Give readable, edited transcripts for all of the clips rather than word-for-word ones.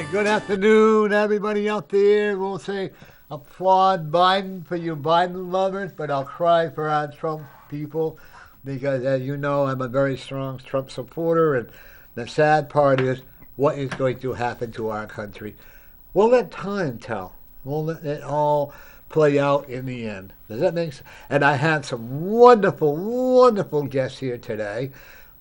Hey, good afternoon, everybody out there. We'll say applaud Biden for you Biden lovers, but I'll cry for our Trump people because, as you know, I'm a very strong Trump supporter, and the sad part is what is going to happen to our country. We'll let time tell. We'll let it all play out in the end. Does that make sense? And I have some wonderful, wonderful guests here today.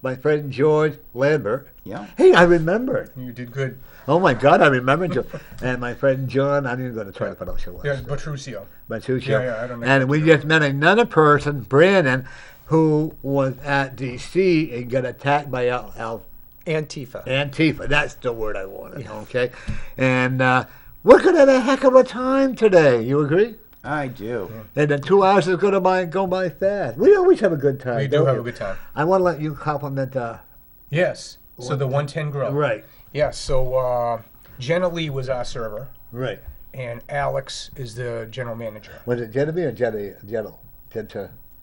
My friend George Lambert. Yeah. Hey, I remembered. You did good. Oh my God, I remembered you. And my friend John, I'm even going to try to pronounce your last Yeah, name. Buttruccio. Buttruccio. Yeah, I don't know. And we just met another person, Brandon, who was at D.C. and got attacked by Antifa. Antifa. That's the word I wanted, okay? And we're going to have a heck of a time today. You agree? I do. And the 2 hours is going to go by fast. We always have a good time. We do have a good time. I want to let you compliment. Yes. So the 110 Grill. Right. Yeah. So Jenna Lee was our server, Right. and Alex is the general manager. Was it Genevieve or Gentle?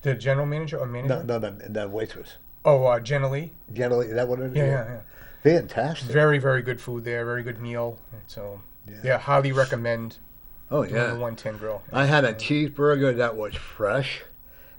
The general manager or manager? No, the waitress. Oh, Jenna Lee. Gentle, is that what it is? Yeah. Fantastic. Very, very good food there. Very good meal. So yeah, highly recommend. Oh, doing yeah. the 110 Grill. I had a cheeseburger that was fresh.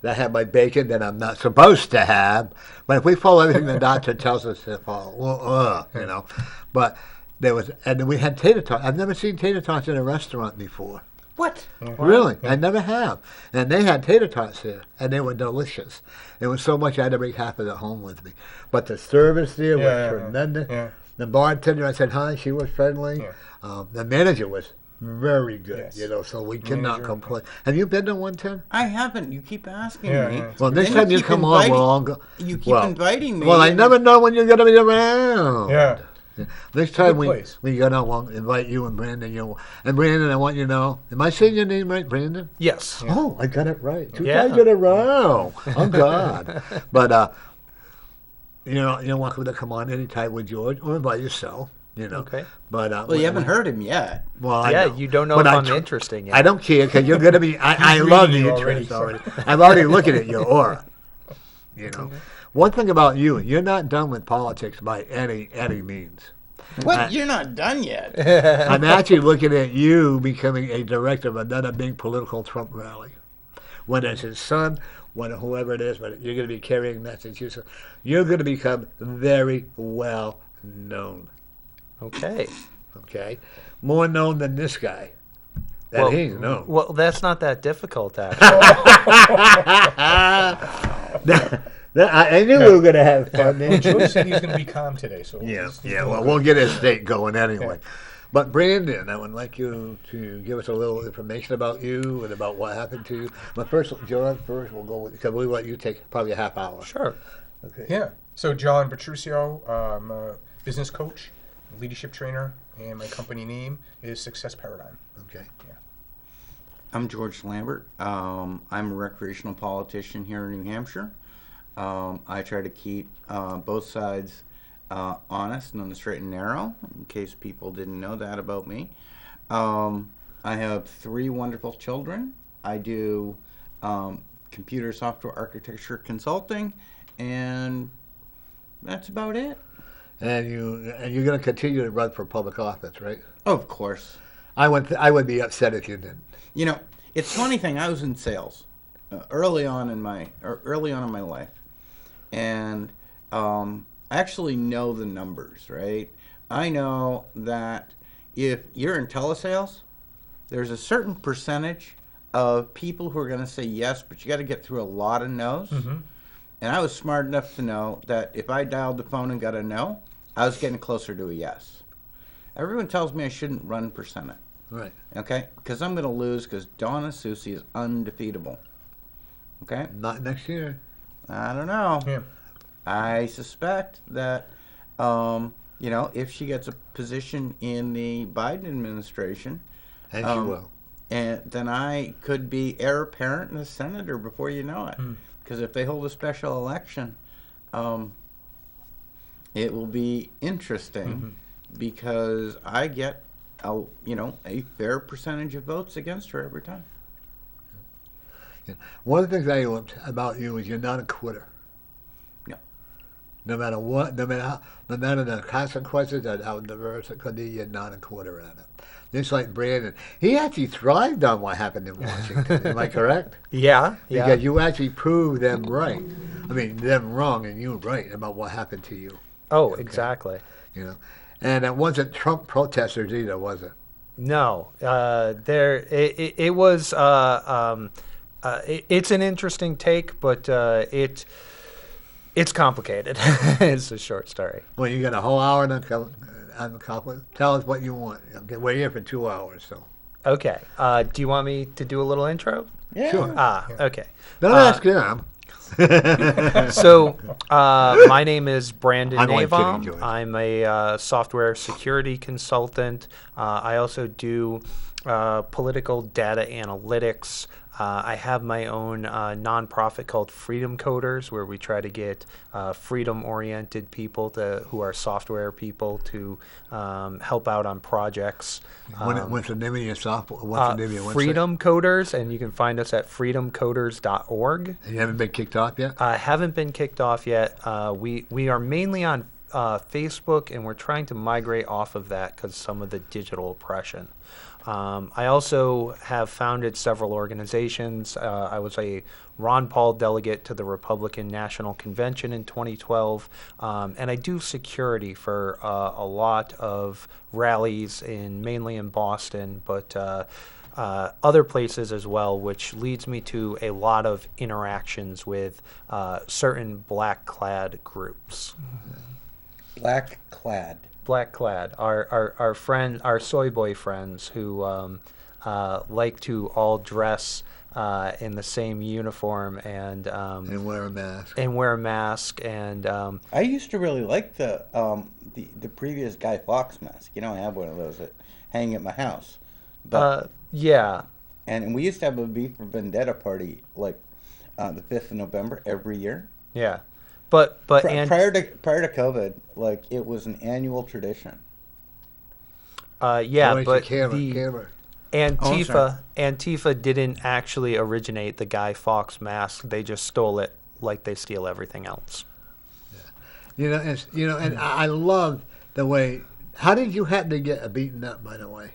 That had my bacon that I'm not supposed to have. But if we follow everything the doctor tells us to follow, you know. But there was, and then we had tater tots. I've never seen tater tots in a restaurant before. What? Really? I never have. And they had tater tots there, and they were delicious. It was so much I had to bring half of it home with me. But the service there was tremendous. Yeah. The bartender, I said hi, she was friendly. Yeah. The manager was very good, Yes. you know, so we cannot Manager. complain. Have you been to 110? I haven't. You keep asking Yeah, me. yeah. Well, next Then time you keep come on, we'll all inviting- go. You keep inviting me. Well, I and- never know when you're going to be around. Yeah. Next time Good place. we go down, we'll invite you and Brandon. And Brandon, I want you to know, am I saying your name right, Brandon? Yes. Oh, I got it right. Two Yeah. times in a row. Oh, God. But, you're welcome to come on anytime with George or by yourself, you know. Okay. But, Well, you haven't heard him yet. Well, I Yeah, know. you don't know But if I I'm tr- interesting yet. I don't care because you're going to be. I He's love reading the you already, interest so- already. I'm already looking at your aura. You know, one thing about you, you're not done with politics by any means. What? You're not done yet. I'm actually looking at you becoming a director of another big political Trump rally. Whether it's his son, whoever it is, but you're going to be carrying Massachusetts. You're going to become very well known. Okay. Okay, more known than this guy. That Well, he's known. Well, that's not that difficult, actually. I knew we were going to have fun there. George said he's going to be calm today. So Yeah, he's yeah. doing Well, good. we'll get his date going anyway. But Brandon, I would like you to give us a little information about you and about what happened to you. But first, John, we'll go with because we'll let you take probably a half hour. Sure. Okay. Yeah. So John Buttruccio, I'm a business coach, leadership trainer, and my company name is Success Paradigm. Okay. I'm George Lambert. I'm a recreational politician here in New Hampshire. I try to keep both sides honest and on the straight and narrow, in case people didn't know that about me. I have 3 wonderful children. I do computer software architecture consulting, and that's about it. And you're going to continue to run for public office, right? Of course. I would be upset if you didn't. You know, it's a funny thing. I was in sales early on in my life, and I actually know the numbers. Right? I know that if you're in telesales, there's a certain percentage of people who are going to say yes, but you got to get through a lot of no's. Mm-hmm. And I was smart enough to know that if I dialed the phone and got a no, I was getting closer to a yes. Everyone tells me I shouldn't run for Senate. Right. Okay? Because I'm going to lose because Donna Soucy is undefeatable. Okay? Not next year. I don't know. Yeah. I suspect that, if she gets a position in the Biden administration, And she will. and then I could be heir apparent and a senator before you know it. Because if they hold a special election, it will be interesting because I get a fair percentage of votes against her every time. Yeah. One of the things I love about you is you're not a quitter. No. no matter what, no matter the consequences and how diverse it could be, you're not a quarter at it. Just like Brandon, he actually thrived on what happened in Washington. Am I correct? Yeah, yeah. Because you actually proved them right. I mean, them wrong and you right about what happened to you. Oh, Okay. exactly. You know, and it wasn't Trump protesters either, was it? No, it was. It's an interesting take, but it's complicated. It's a short story. Well, you got a whole hour to tell us what you want. Okay, we're here for 2 hours, so. Okay. Do you want me to do a little intro? Yeah. Sure. Okay. Don't ask him. So, my name is Brandon I'm only kidding, Navom. George. I'm a software security consultant. I also do political data analytics. I have my own nonprofit called Freedom Coders, where we try to get freedom-oriented people who are software people to help out on projects. What's the name of your software? What's the name of your website? Freedom Coders, and you can find us at freedomcoders.org. You haven't been kicked off yet? I haven't been kicked off yet. We are mainly on Facebook, and we're trying to migrate off of that because some of the digital oppression. I also have founded several organizations. I was a Ron Paul delegate to the Republican National Convention in 2012, and I do security for a lot of rallies mainly in Boston, but other places as well, which leads me to a lot of interactions with certain black-clad groups. Black clad. Black-clad, our friend, our soy boy friends who like to all dress in the same uniform and wear a mask. I used to really like the previous Guy Fawkes mask. You know, I have one of those that hang at my house. But yeah. and we used to have a V for Vendetta party like the 5th of November every year. Yeah. But Prior to COVID, like it was an annual tradition. yeah, Where's but your the camera? Antifa didn't actually originate the Guy Fawkes mask. They just stole it like they steal everything else. You know, and I love the way. How did you happen to get beaten up, by the way?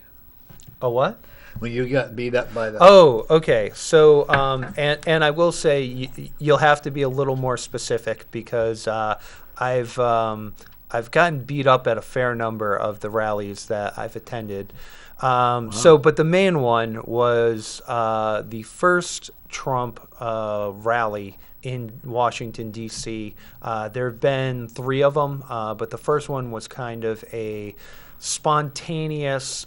Oh, what? When you got beat up by the. Oh, okay. So, and I will say you'll have to be a little more specific because I've gotten beat up at a fair number of the rallies that I've attended. So, but the main one was the first Trump rally in Washington, D.C. There have been 3 of them, but the first one was kind of a spontaneous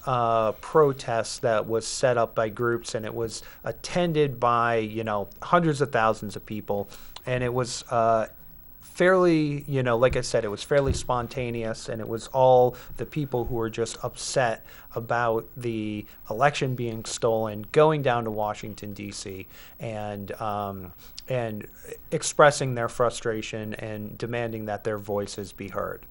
protest that was set up by groups, and it was attended by, hundreds of thousands of people. And it was fairly, like I said, it was fairly spontaneous, and it was all the people who were just upset about the election being stolen, going down to Washington, D.C., and expressing their frustration and demanding that their voices be heard.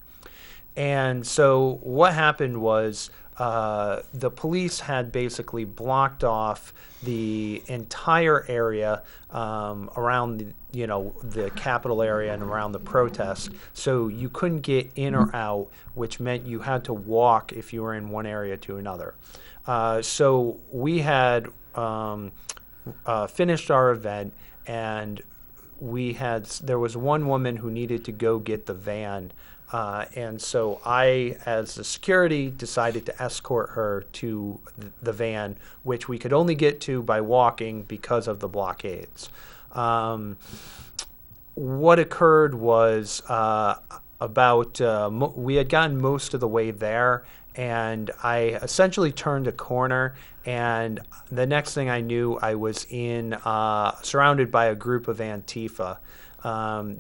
And so what happened was the police had basically blocked off the entire area around the Capitol area and around the protest. So you couldn't get in or out, which meant you had to walk if you were in one area to another. So we had finished our event, and there was one woman who needed to go get the van. And so I, as the security, decided to escort her to the van, which we could only get to by walking because of the blockades. What occurred was we had gotten most of the way there, and I essentially turned a corner, and the next thing I knew, I was surrounded by a group of Antifa.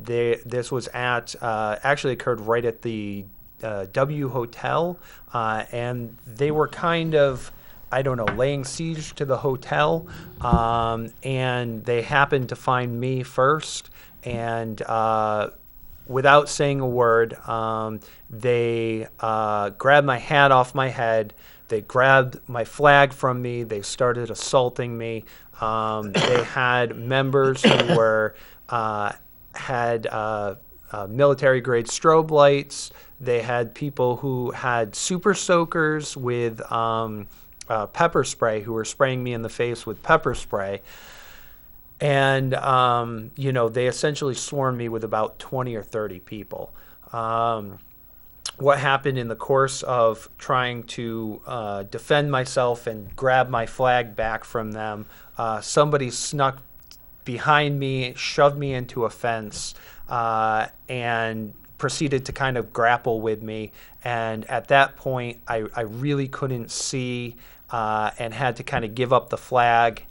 This was actually occurred right at the W Hotel, and they were kind of, laying siege to the hotel, and they happened to find me first, and without saying a word, they grabbed my hat off my head. They grabbed my flag from me. They started assaulting me. They had members who were had military-grade strobe lights. They had people who had super soakers with pepper spray who were spraying me in the face with pepper spray. And, they essentially swarmed me with about 20 or 30 people. What happened in the course of trying to defend myself and grab my flag back from them, somebody snuck behind me, shoved me into a fence, and proceeded to kind of grapple with me. And at that point, I really couldn't see and had to kind of give up the flag.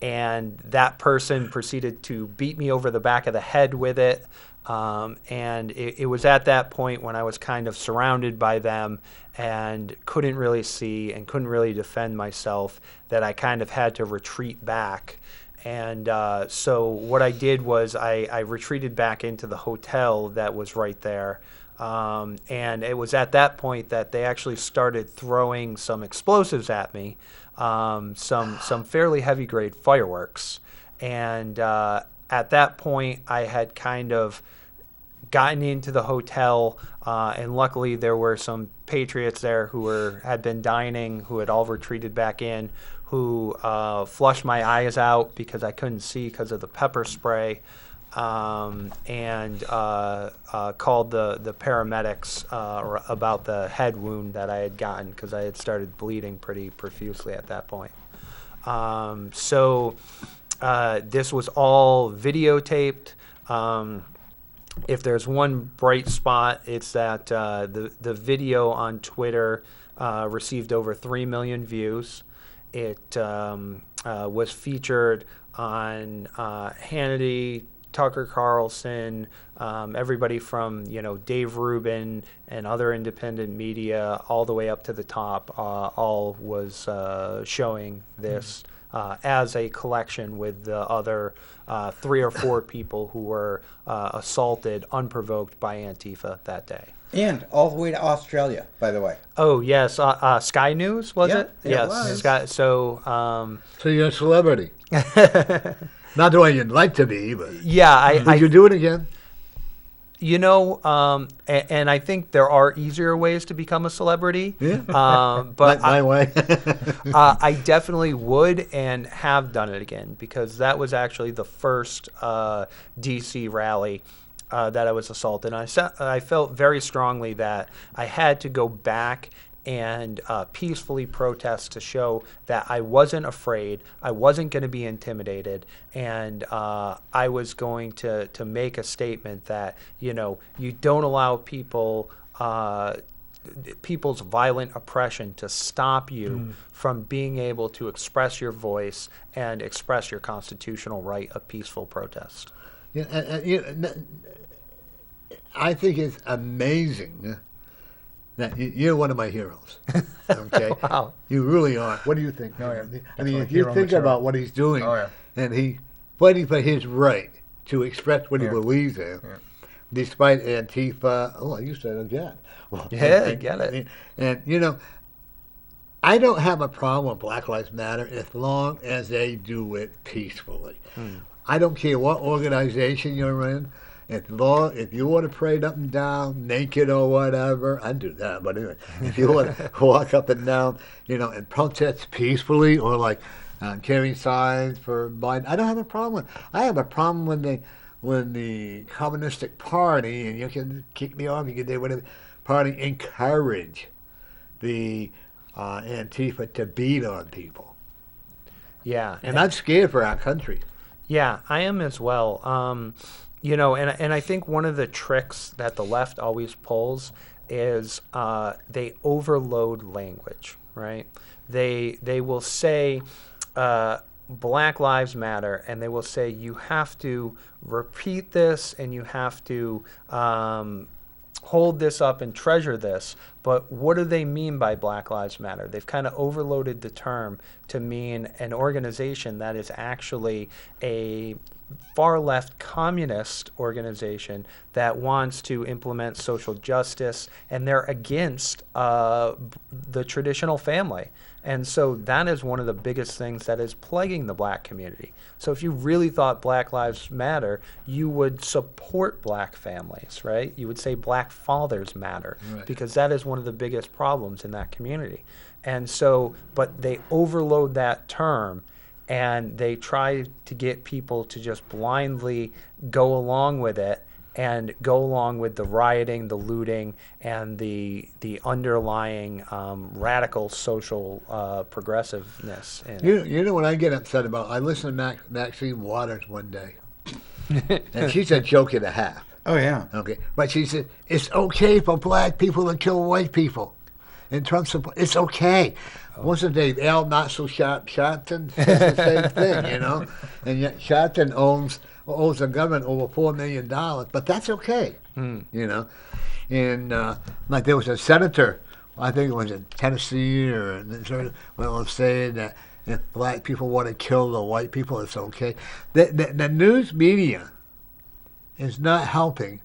And that person proceeded to beat me over the back of the head with it. And it was at that point when I was kind of surrounded by them and couldn't really see and couldn't really defend myself that I kind of had to retreat back. And so what I did was I retreated back into the hotel that was right there. And it was at that point that they actually started throwing some explosives at me, some fairly heavy grade fireworks. And at that point, I had kind of gotten into the hotel, and luckily there were some patriots there who had been dining, who had all retreated back in, who flushed my eyes out because I couldn't see because of the pepper spray, and called the paramedics about the head wound that I had gotten because I had started bleeding pretty profusely at that point. So this was all videotaped. If there's one bright spot, it's that the video on Twitter received over 3 million views. It was featured on Hannity, Tucker Carlson, everybody from Dave Rubin and other independent media, all the way up to the top, all was showing this as a collection with the other 3 or 4 people who were assaulted unprovoked by Antifa that day. And all the way to Australia, by the way. Oh yes, Sky News was it? Yeah, Yes, it was. Sky. So you're a celebrity. Not the way you'd like to be, but yeah, would you do it again? And I think there are easier ways to become a celebrity. Yeah. But my way. I definitely would and have done it again because that was actually the first DC rally that I was assaulted. And I felt very strongly that I had to go back and peacefully protest to show that I wasn't afraid, I wasn't going to be intimidated, and I was going to make a statement that, you don't allow people's violent oppression to stop you from being able to express your voice and express your constitutional right of peaceful protest. Yeah, I think it's amazing that you're one of my heroes. Okay, Wow. You really are. What do you think? Oh, yeah. I mean, That's if my you hero think material. about what he's doing, Oh, yeah. and he fighting for his right to express what he Yeah. believes in, Yeah. despite Antifa. Oh, you said it again. Well, Yeah, get it. And I don't have a problem with Black Lives Matter as long as they do it peacefully. I don't care what organization you're in. If you want to parade up and down, naked or whatever, I'd do that. But anyway, if you want to walk up and down, and protest peacefully or like carrying signs for Biden, I don't have a problem with. I have a problem when the Communistic Party, and you can kick me off, you can do whatever, party encourage the Antifa to beat on people. Yeah. And I'm scared for our country. Yeah, I am as well. And I think one of the tricks that the left always pulls is they overload language, right? They will say Black Lives Matter, and they will say you have to repeat this and you have to hold this up and treasure this. But what do they mean by Black Lives Matter? They've kind of overloaded the term to mean an organization that is actually a far left communist organization that wants to implement social justice, and they're against the traditional family. And so that is one of the biggest things that is plaguing the black community. So if you really thought Black Lives Matter, you would support black families, right? You would say black fathers matter, Right. because that is one of the biggest problems in that community. And so, but they overload that term, and they try to get people to just blindly go along with it and go along with the rioting, the looting, and the underlying radical social progressiveness in it. You know what I get upset about? I listened to Maxine Waters one day, and she's a joke and a half. Oh yeah. Okay, but she said it's okay for black people to kill white people, and Trump support. It's okay. What's his name? Al Not So Sharp Sharpton says the same thing, you know, and yet Sharpton owes the government over $4 million, but that's okay, you know. And like there was a senator, I think it was in Tennessee was saying that if black people want to kill the white people, it's okay. The news media is not helping.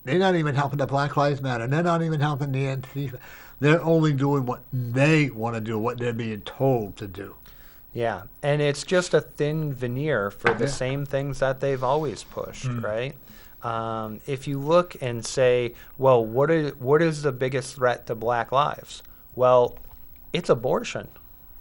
They're not even helping the Black Lives Matter. They're not even helping the Antifa. They're only doing what they want to do, what they're being told to do. Yeah, and it's just a thin veneer for the same things that they've always pushed, right? If you look and say, well, what is the biggest threat to black lives? Well, it's abortion,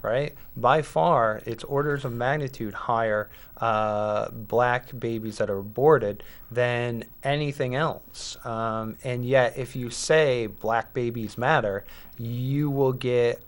right? By far, it's orders of magnitude higher black babies that are aborted than anything else. And yet, if you say black babies matter, you will get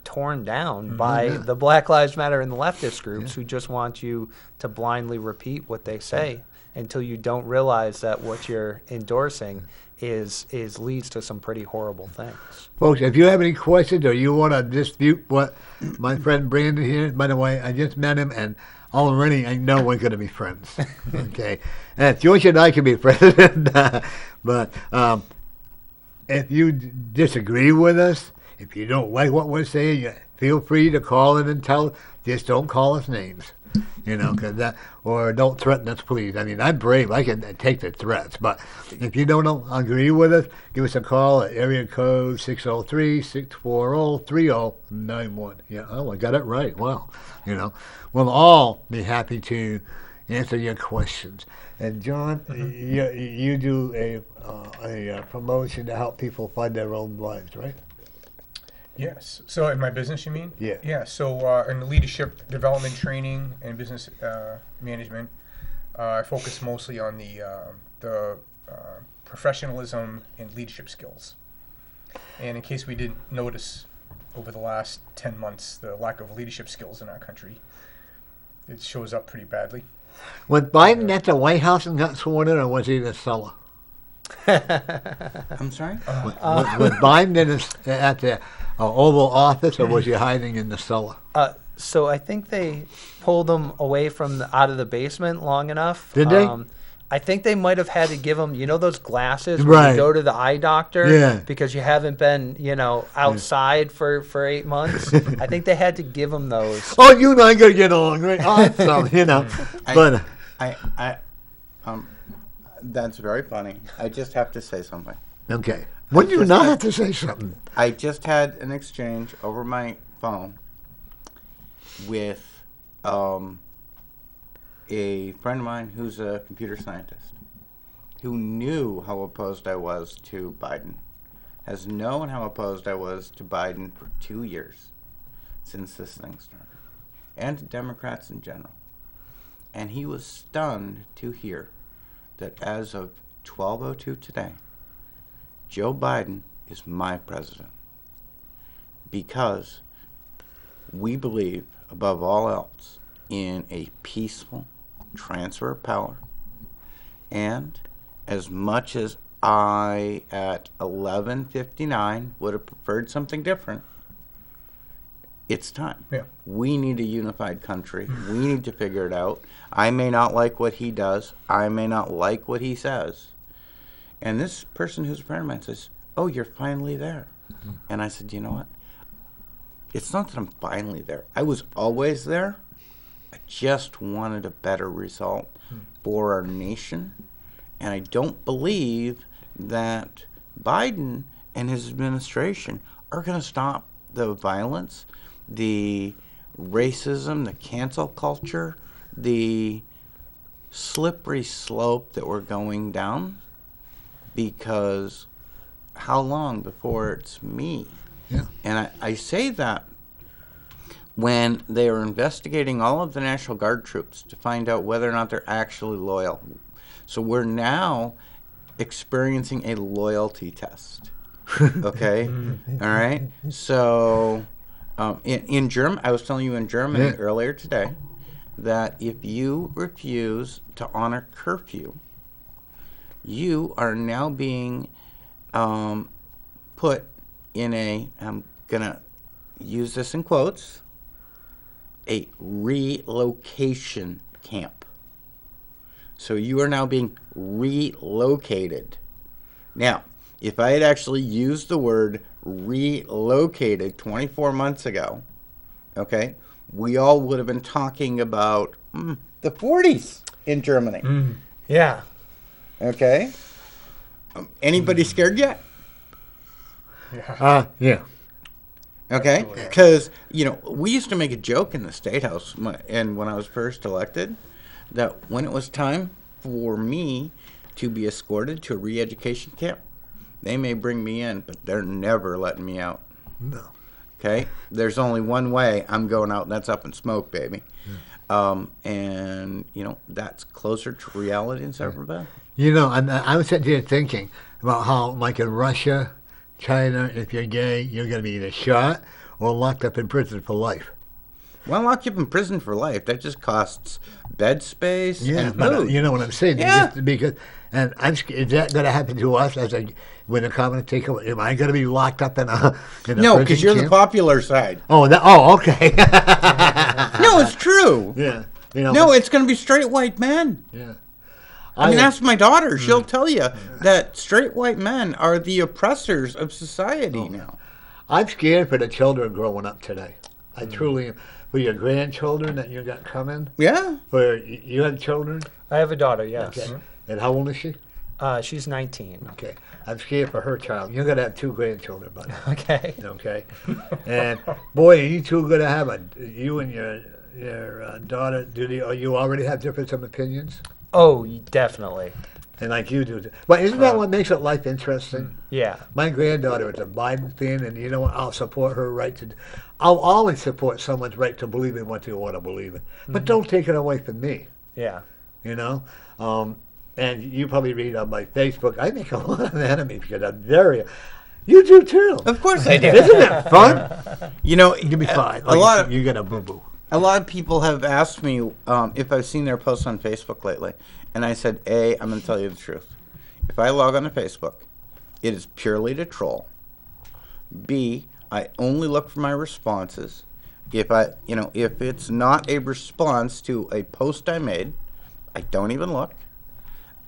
torn down by the Black Lives Matter and the leftist groups who just want you to blindly repeat what they say until you don't realize that what you're endorsing is leads to some pretty horrible things. Folks, if you have any questions or you want to dispute what my friend Brandon here, by the way, I just met him and already I know we're going to be friends. Okay? And George and I can be friends. But if you disagree with us, if you don't like what we're saying, feel free to call in and tell. Just don't call us names. You know, or don't threaten us, please. I mean, I'm brave. I can take the threats. But if you don't agree with us, give us a call at area code 603-640-3091. Yeah, oh, I got it right. Wow. You know, we'll all be happy to answer your questions. And John, you do a promotion to help people find their own lives, right? Yes. So in my business, you mean? Yeah. Yeah. So in leadership development training and business management, I focus mostly on the professionalism and leadership skills. And in case we didn't notice over the last 10 months, the lack of leadership skills in our country, it shows up pretty badly. Was Biden at the White House and got sworn in, or was he in the cellar? I'm sorry? Was Biden at the Oval Office, or was he hiding in the cellar? So I think they pulled him away from out of the basement long enough. Did they? I think they might have had to give him, those glasses when Right. you go to the eye doctor because you haven't been, outside for 8 months. I think they had to give him those. Oh, you and I gotta get along, right? Awesome, But That's very funny. I just have to say something. okay, when do you not have to say something? I just had an exchange over my phone with a friend of mine who's a computer scientist who knew how opposed I was to Biden, has known how opposed I was to Biden for 2 years since this thing started, and to Democrats in general. And he was stunned to hear that as of 12:02 today, Joe Biden is my president, because we believe, above all else, in a peaceful transfer of power. And as much as I, at 11:59, would have preferred something different, it's time. Yeah. We need a unified country. We need to figure it out. I may not like what he does. I may not like what he says. And this person who's a friend of mine says, "Oh, you're finally there." And I said, "You know what? It's not that I'm finally there. I was always there, I just wanted a better result for our nation. And I don't believe that Biden and his administration are going to stop the violence, the racism, the cancel culture, the slippery slope that we're going down, because how long before it's me? Yeah. And I say that when they are investigating all of the National Guard troops to find out whether or not they're actually loyal. So we're now experiencing a loyalty test. Okay? All right? So in Germany, I was telling you in Germany earlier today that if you refuse to honor curfew, you are now being put in a, I'm going to use this in quotes, a relocation camp. So you are now being relocated. Now, if I had actually used the word relocated 24 months ago, okay, we all would have been talking about the 40s in Germany. Yeah. Okay? Anybody scared yet? Yeah. Okay? Because, we used to make a joke in the State House and when I was first elected that when it was time for me to be escorted to a re-education camp, they may bring me in, but they're never letting me out. No. Okay? There's only one way I'm going out, and that's up in smoke, baby. And, that's closer to reality than it's ever been. I was sitting here thinking about how, like in Russia, China, if you're gay, you're going to be either shot or locked up in prison for life. Well, lock you up in prison for life. That just costs bed space and but food. you know what I'm saying? Yeah. And I'm scared, is that going to happen to us when the communist take over? Am I going to be locked up in a No, because prison you're the camp? popular side. Okay. No, it's true. Yeah. No, it's going to be straight white men. Yeah. I mean, ask my daughter. She'll tell you that straight white men are the oppressors of society now. I'm scared for the children growing up today. I truly am. For your grandchildren that you got coming? Yeah. For you have children? I have a daughter, yes. Okay. And how old is she? She's 19. Okay. I'm scared for her child. You're going to have 2 grandchildren, buddy. Okay. Okay. And, boy, are you two going to have you and your daughter, you already have difference of opinions? Oh, definitely. And like you do. But isn't that what makes it life interesting? Yeah. My granddaughter is a Biden fan, and you know what? I'll support her right to. I'll always support someone's right to believe in what they want to believe in. But don't take it away from me. Yeah. And you probably read on my Facebook, I make a lot of enemies because I'm very. You do too. Of course I do. Isn't it fun? Give me 5. You're gonna boo boo. A lot of people have asked me if I've seen their posts on Facebook lately. And I said, A, I'm going to tell you the truth. If I log on to Facebook, it is purely to troll. B, I only look for my responses. If it's not a response to a post I made, I don't even look.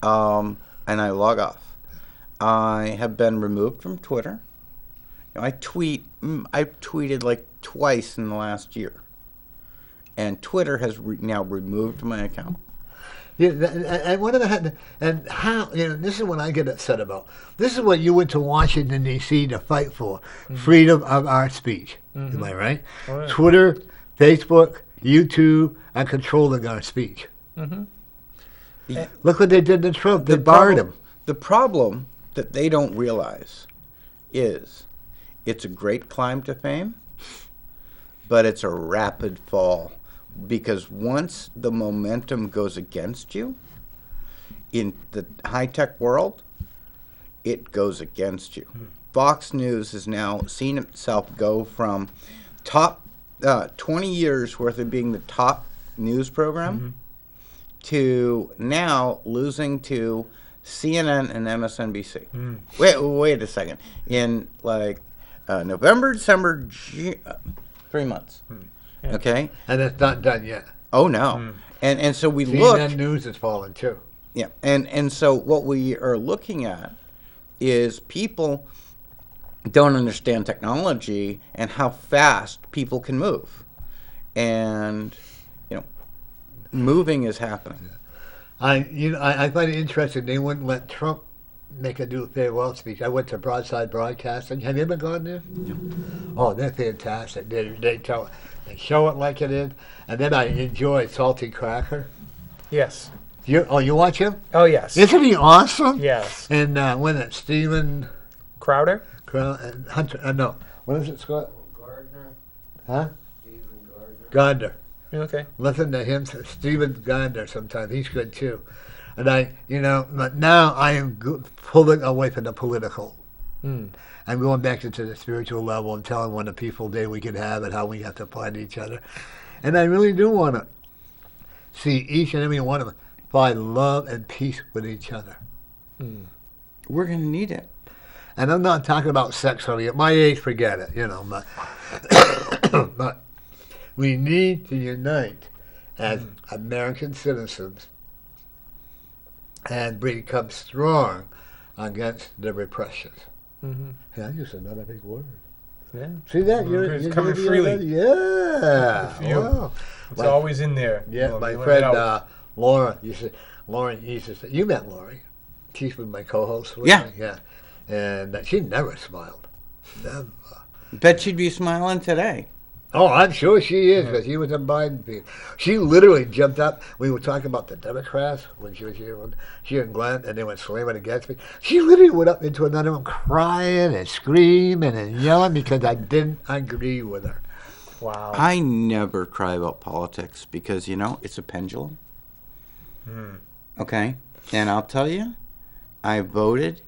And I log off. I have been removed from Twitter. I've tweeted like twice in the last year. And Twitter has now removed my account. Yeah, and one of the and how this is what I get upset about. This is what you went to Washington D.C. to fight for: freedom of our speech. Am I right? Right. Twitter, Facebook, YouTube are controlling our speech. Look what they did to Trump. They barred him. The problem that they don't realize is it's a great climb to fame, but it's a rapid fall. Because once the momentum goes against you, in the high-tech world, it goes against you. Fox News has now seen itself go from top 20 years worth of being the top news program to now losing to CNN and MSNBC. Wait a second. In November, December, 3 months. Yeah. Okay? And it's not done yet. Oh, no. And so we CNN News is falling, too. Yeah. And so what we are looking at is people don't understand technology and how fast people can move. And, moving is happening. I find it interesting. They wouldn't let Trump make a new farewell speech. I went to Broadside Broadcasting. Have you ever gone there? Yep. Oh, they're fantastic. They show it like it is, and then I enjoy Salty Cracker. Yes. You watch him? Oh, yes. Isn't he awesome? Yes. And when it's Stephen Crowder? Hunter, no, what is it, Scott? Gardner. Huh? Stephen Gardner. Gardner. Okay. Listen to him, Stephen Gardner. Sometimes he's good too. And but now I am pulling away from the political. Mm. I'm going back into the spiritual level and telling what a peaceful day we can have and how we have to find each other. And I really do want to see each and every one of them find love and peace with each other. Mm. We're going to need it. And I'm not talking about sexually. At my age, forget it, But, but we need to unite as American citizens and become strong against the repression. Mm-hmm. Yeah, I used another big word. Yeah. See that? It's coming freely. Yeah. For you. Wow. It's always in there. Yeah, my You let it friend out. Lauren used to say, you met Laurie. She's been my co-host. With Yeah. me. Yeah. And she never smiled. Never. Bet she'd be smiling today. Oh, I'm sure she is, because she was a Biden feed. She literally jumped up. We were talking about the Democrats when she was here, she and Glenn, and they went slamming against me. She literally went up into another room crying and screaming and yelling because I didn't agree with her. Wow. I never cry about politics because, it's a pendulum. Hmm. Okay? And I'll tell you, I voted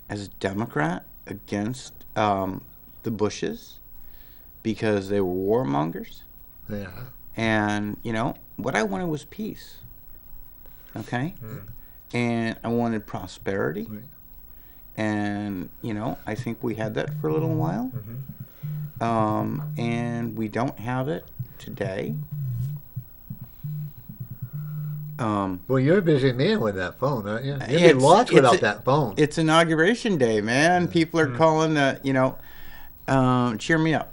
as a Democrat against the Bushes because they were warmongers. Yeah. And, what I wanted was peace. Okay? And I wanted prosperity. Right. And, I think we had that for a little while. And we don't have it today. Well, you're a busy man with that phone, aren't you? You'd be It's- lost without it's a- that phone. It's Inauguration Day, man. People are calling cheer me up.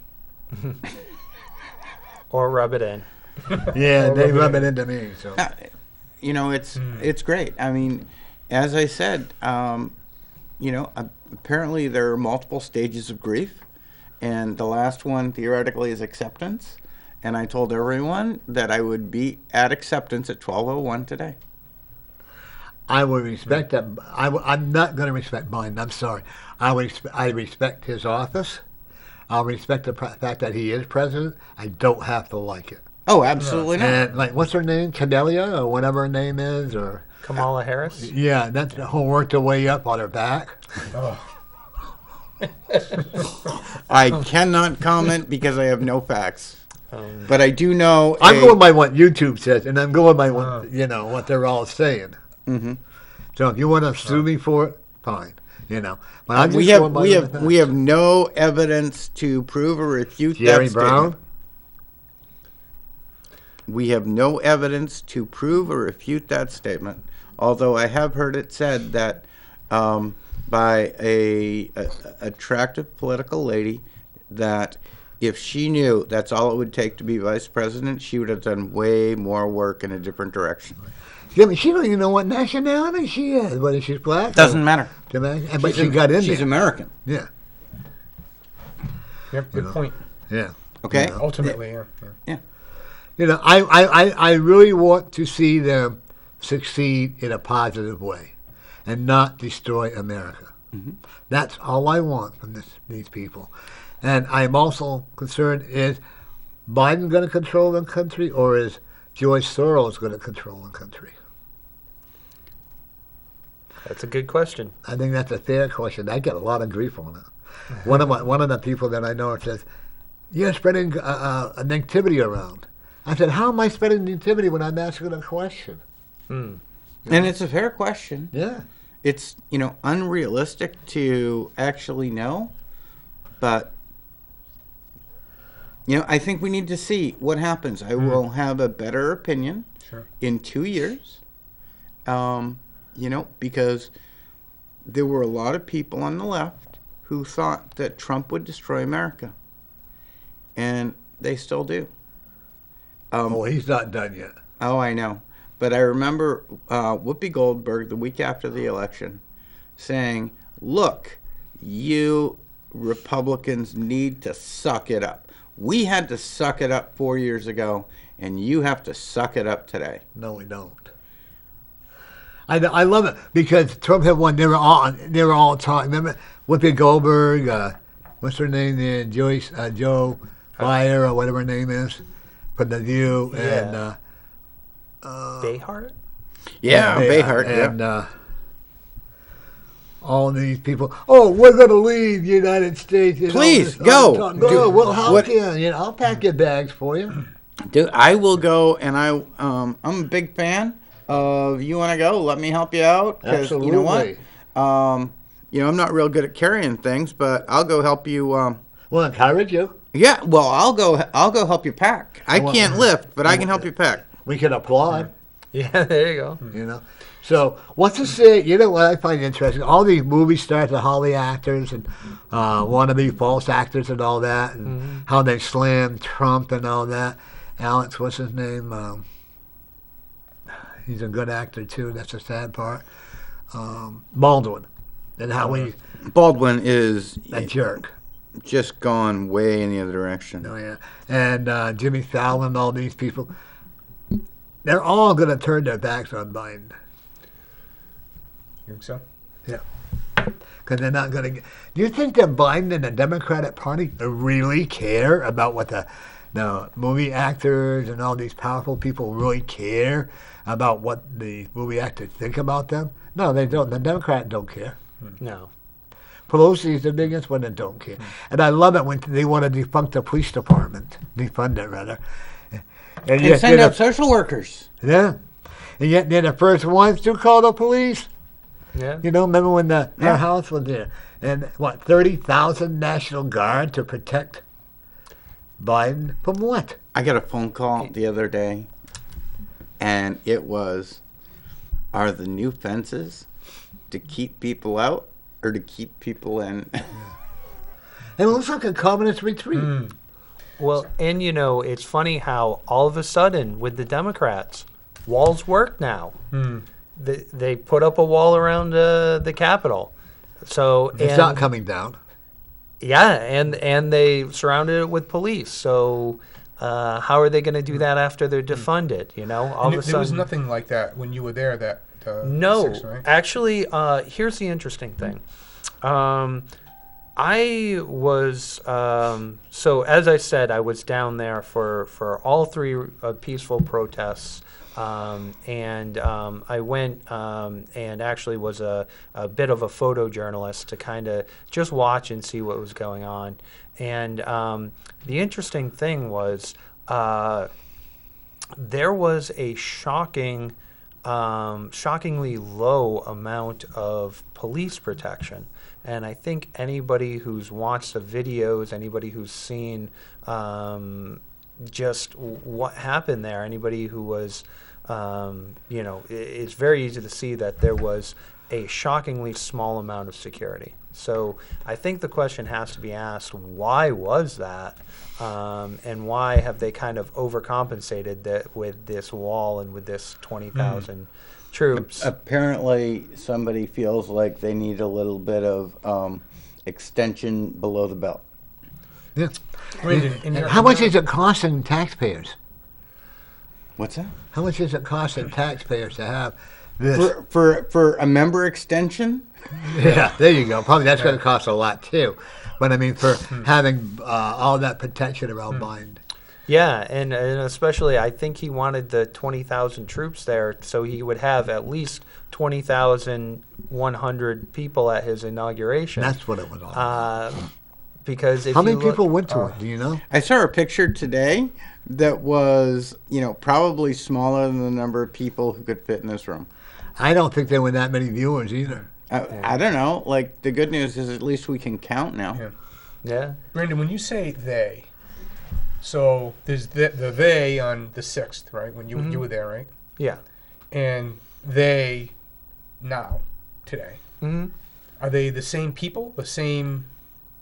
Or rub it in. Yeah, Or they rub rub it it in. into me. So It's great. I mean, as I said, apparently there are multiple stages of grief, and the last one theoretically is acceptance. And I told everyone that I would be at acceptance at 12:01 today. I will respect that. I'm not going to respect Biden. I'm sorry. I respect his office. I'll respect the fact that he is president. I don't have to like it. Oh, absolutely not. And what's her name? Cadelia or whatever her name is, or Kamala Harris? yeah, that's who worked her way up on her back. Oh. Oh. I cannot comment because I have no facts. But I do know. I'm going by what YouTube says, and I'm going by what what they're all saying. Mm-hmm. So if you want to sue me for it, fine. But I'm just we going by have the we have no evidence to prove or refute Jerry that Brown. statement. We have no evidence to prove or refute that statement. Although I have heard it said that by a attractive political lady that if she knew that's all it would take to be vice president, she would have done way more work in a different direction. Yeah, but she don't even know what nationality she is. Whether she's black. Doesn't matter. But she got in She's there. American. Yeah. Yep, good point. Yeah. Okay. Ultimately, yeah. I really want to see them succeed in a positive way and not destroy America. Mm-hmm. That's all I want from these people. And I'm also concerned, is Biden going to control the country, or is George Soros going to control the country? That's a good question. I think that's a fair question. I get a lot of grief on it. One of the people that I know says, "You're spreading a negativity around." I said, "How am I spreading negativity when I'm asking a question?" Hmm. And it's a fair question. Yeah. It's unrealistic to actually know, but I think we need to see what happens. I will have a better opinion in 2 years. Because there were a lot of people on the left who thought that Trump would destroy America. And they still do. He's not done yet. Oh, I know. but I remember Whoopi Goldberg the week after the election saying, "Look, you Republicans need to suck it up. We had to suck it up 4 years ago, and you have to suck it up today." No, we don't. I love it because Trump had won. They were all talking. Remember Whoopi Goldberg, what's her name there, Joe Byer or whatever her name is, from The View, and Behart? Yeah, Behart. and all these people. Oh, we're going to leave the United States. You know, Please, this- go. Go. We'll help what- you. You know, I'll pack your bags for you. Dude, I will go, and I'm a big fan of you want to go. Let me help you out. 'Cause you know what? Absolutely. I'm not real good at carrying things, but I'll go help you. Well, encourage you. Yeah, well, I'll go help you pack. I Well, can't lift, but I can help you pack. We can applaud. Yeah, there you go. You know. So what's to say? You know what I find interesting? All these movie stars, the Holly actors and wannabe false actors and all that, and how they slammed Trump and all that. Alex, what's his name? He's a good actor too. That's the sad part. Baldwin, and how he Baldwin is a jerk. just gone way in the other direction. Oh yeah, and Jimmy Fallon, all these people. They're all going to turn their backs on Biden. You think so? Yeah. Because they're not going to get... Do you think that Biden and the Democratic Party really care about what the movie actors and all these powerful people really care about what the movie actors think about them? No, they don't. The Democrats don't care. No. Pelosi is the biggest one that don't care. And I love it when they want to defund the police department. Defund it, rather. And yet send they're up social workers. Yeah. And yet they're the first ones to call the police. Yeah. You know, remember when Yeah. our house was there? And 30,000 National Guard to protect Biden from what? I got a phone call the other day, and it was, are the new fences to keep people out or to keep people in? It looks like a communist retreat. Well, and it's funny how all of a sudden with the Democrats, walls work now. They put up a wall around the Capitol. So It's not coming down. Yeah, and they surrounded it with police. So how are they going to do that after they're defunded? All of a There was sudden. nothing like that when you were there. That No, 6, right? actually, here's the interesting thing. I was so as I said, I was down there for all three peaceful protests, and I went and actually was a bit of a photojournalist to kind of just watch and see what was going on. And the interesting thing was there was a shockingly low amount of police protection. And I think anybody who's watched the videos, anybody who's seen just what happened there, anybody who was, it's very easy to see that there was a shockingly small amount of security. So I think the question has to be asked, why was that? And why have they kind of overcompensated that with this wall and with this 20,000 troops? Apparently, somebody feels like they need a little bit of extension below the belt. Yeah. Brandon, in your- How much is it costing taxpayers? What's that? How much is it costing taxpayers to have this? For a member extension? Yeah, there you go. Probably that's going to cost a lot too. But I mean, for having all that protection around Biden. Yeah, and especially I think he wanted the 20,000 troops there so he would have at least 20,100 people at his inauguration. That's what it was all about. Because if How you many look- people went to it? Do you know? I saw a picture today that was, probably smaller than the number of people who could fit in this room. I don't think there were that many viewers either. I don't know. Like, the good news is at least we can count now. Yeah. Yeah. Brandon, when you say they, so there's the they on the 6th, right? When you were there, right? Yeah. And they now, today. Mm-hmm. Are they the same people, the same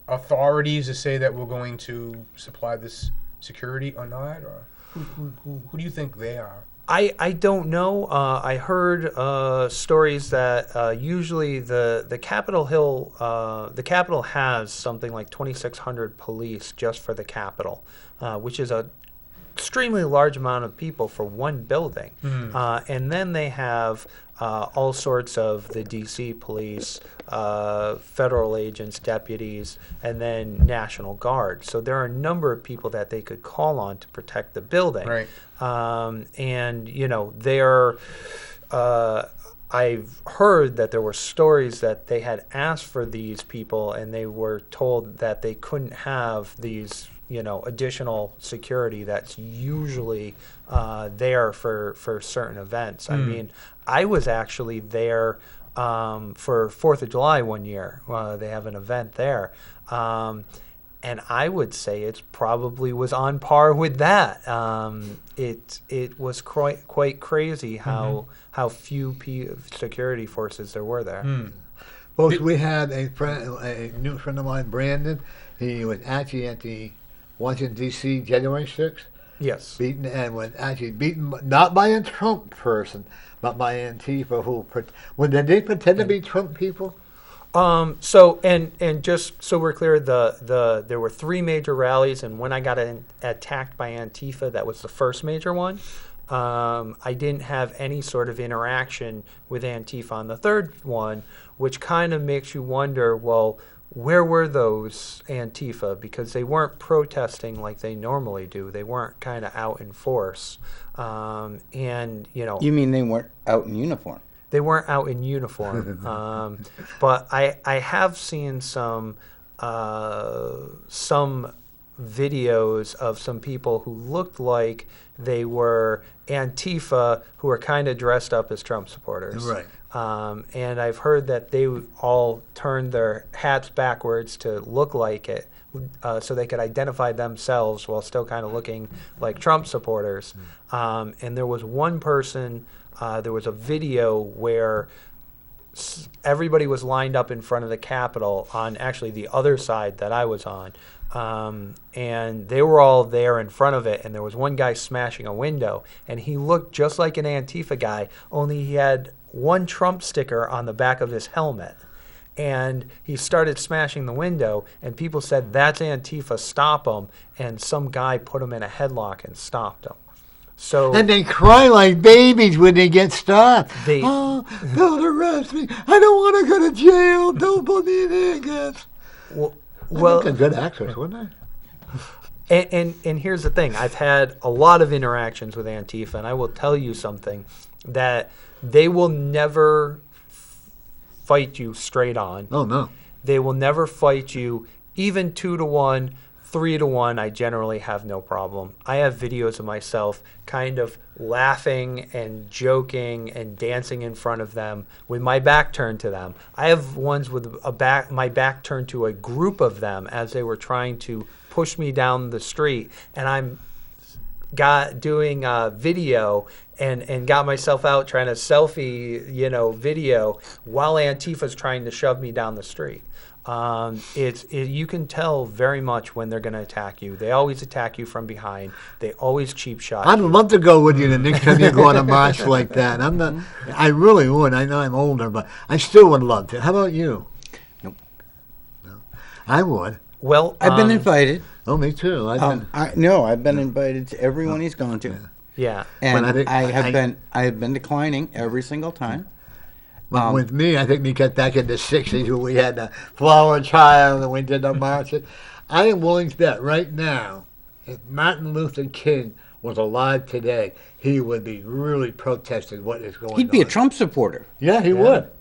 authorities to say that we're going to supply this security or not? Or who do you think they are? I don't know. I heard stories that usually the Capitol Hill, the Capitol has something like 2,600 police just for the Capitol, which is a extremely large amount of people for one building. And then they have all sorts of the D.C. police, federal agents, deputies, and then National Guard. So there are a number of people that they could call on to protect the building. Right. And, you know, they're... I've heard that there were stories that they had asked for these people and they were told that they couldn't have these, you know, additional security that's usually there for certain events. I mean, I was actually there for 4th of July one year. They have an event there. And I would say it probably was on par with that. It was quite crazy how few security forces there were there. Folks, we had a new friend of mine, Brandon. He was actually at the Washington, D.C. January 6th. Yes. Beaten, and was actually beaten not by a Trump person, but by Antifa who... Did they pretend to be Trump people? So and just so we're clear, there were 3 major rallies, and when I got attacked by Antifa, that was the first major one. I didn't have any sort of interaction with Antifa on the third one, which kind of makes you wonder, well, where were those Antifa? Because they weren't protesting like they normally do. They weren't kind of out in force. And, you know... You mean they weren't out in uniform? They weren't out in uniform. But I have seen some videos of some people who looked like they were Antifa who were kind of dressed up as Trump supporters. Right. And I've heard that they all turned their hats backwards to look like it, so they could identify themselves while still kind of looking like Trump supporters. And there was one person, there was a video where everybody was lined up in front of the Capitol on actually the other side that I was on. And they were all there in front of it, and there was one guy smashing a window, and he looked just like an Antifa guy, only he had one Trump sticker on the back of his helmet. And he started smashing the window, and people said, "That's Antifa, stop him." And some guy put him in a headlock and stopped him. So, And they cry like babies when they get stopped. They- don't arrest me. I don't want to go to jail. Don't put me in handcuffs. well, They're good actors, weren't they? And here's the thing. I've had a lot of interactions with Antifa, and I will tell you something, that they will never fight you straight on. Oh, no. They will never fight you even 2-to-1, 3-to-1. I generally have no problem. I have videos of myself kind of laughing and joking and dancing in front of them with my back turned to them. I have ones with my back turned to a group of them as they were trying to push me down the street, and I'm doing a video and got myself out trying to selfie, video while Antifa's trying to shove me down the street. You can tell very much when they're going to attack you. They always attack you from behind. They always cheap shot I'd you. love to go with you the next time you go on a march like that. I really would. I know I'm older, but I still would love to. How about you? Nope. No. I would. Well, I've been invited. Oh, me too. I've been invited to everyone he's gone to. yeah. And But I have been declining every single time. But with me, I think we got back in the 60s when we had the flower child and we did the marches. I am willing to bet right now, if Martin Luther King was alive today, he would be really protesting what is going on. He'd be a Trump supporter. Yeah, he would.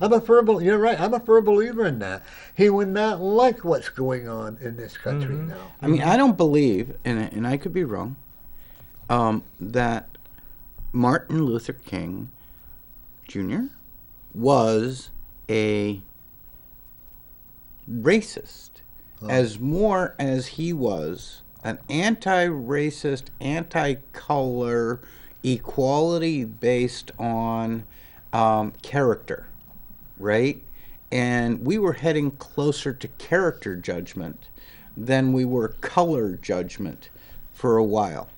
You're right. I'm a firm believer in that. He would not like what's going on in this country now. I mean, I don't believe, and I could be wrong, that Martin Luther King Jr. was a racist, as more as he was an anti-racist, anti-color, equality based on character, right? And we were heading closer to character judgment than we were color judgment for a while.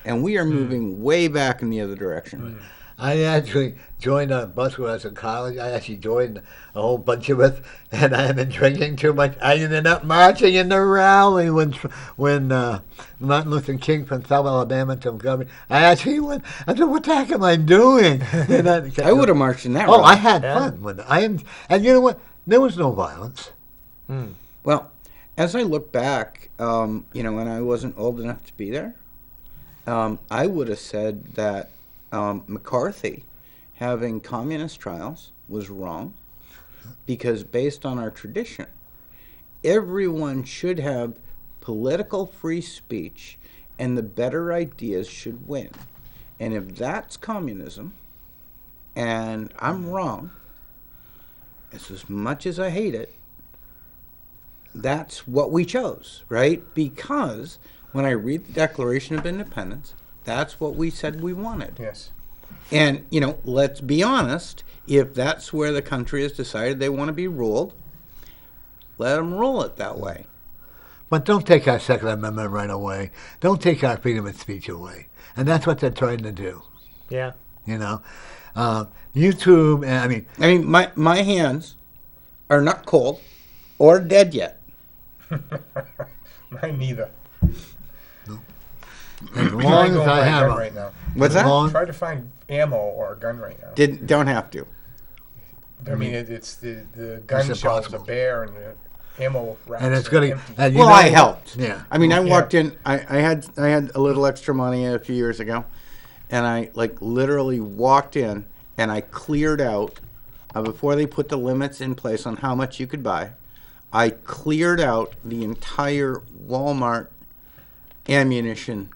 And we are moving way back in the other direction. I actually joined a bus when I was in college. I actually joined a whole bunch of us, and I had been drinking too much. I ended up marching in the rally when Martin Luther King from South Alabama took government. I actually went. I said, "What the heck am I doing?" And I would have marched in that. Oh, rally. I had fun with it. And you know what? There was no violence. Well, as I look back, when I wasn't old enough to be there, I would have said that McCarthy having communist trials was wrong, because based on our tradition, everyone should have political free speech and the better ideas should win. And if that's communism, and I'm wrong, as much as I hate it, that's what we chose, right? Because when I read the Declaration of Independence, that's what we said we wanted. Yes. And, let's be honest, if that's where the country has decided they want to be ruled, let them rule it that way. But don't take our Second Amendment right away. Don't take our freedom of speech away. And that's what they're trying to do. Yeah. YouTube, and I mean, my hands are not cold or dead yet. Mine neither. as long as I have gun them. right now. What's As that? long- Try to find ammo or a gun right now. Don't have to. I mean, it's the gun It's shelves impossible. are bare and the ammo racks And it's are going to. empty. Well, I helped. Yeah. I mean, I Yeah. walked in. I had a little extra money a few years ago, and I literally walked in and I cleared out before they put the limits in place on how much you could buy. I cleared out the entire Walmart ammunition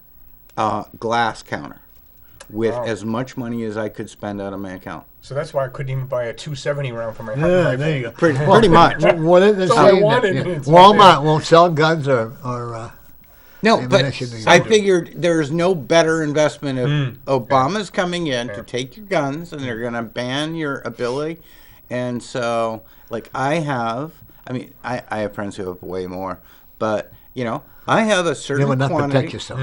glass counter with Wow. as much money as I could spend out of my account. So that's why I couldn't even buy a 270 round for my Yeah, rifle. there you go. Pretty much. What is it So I saying wanted that, it. It's Walmart right won't sell guns or No, but ammunition to I go. figured there's no better investment if Mm. Obama's coming in Yeah. to take your guns and they're going to ban your ability. And so, I have friends who have way more, but, I have a you certain have enough to quantity. protect yourself.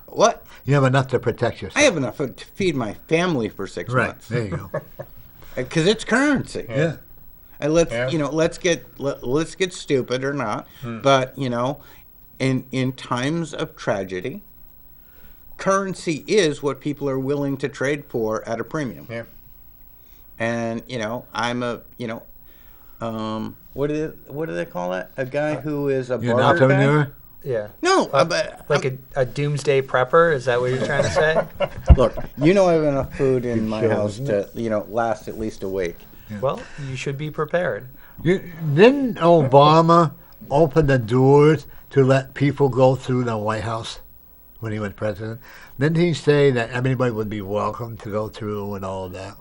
What? You have enough to protect yourself. I have enough to feed my family for 6 Right. months. There you go. Because it's currency. Yeah. And let's Yeah. let's get stupid or not, but in times of tragedy, currency is what people are willing to trade for at a premium. Yeah. And I'm a what do they call that? A guy who is a You're an barter guy? entrepreneur. Yeah. No, but Like a doomsday prepper? Is that what you're trying to say? look, I have enough food in my sure, house isn't to last at least a week. Well, you should be prepared. Didn't Obama open the doors to let people go through the White House when he was president? Didn't he say that everybody would be welcome to go through and all of that?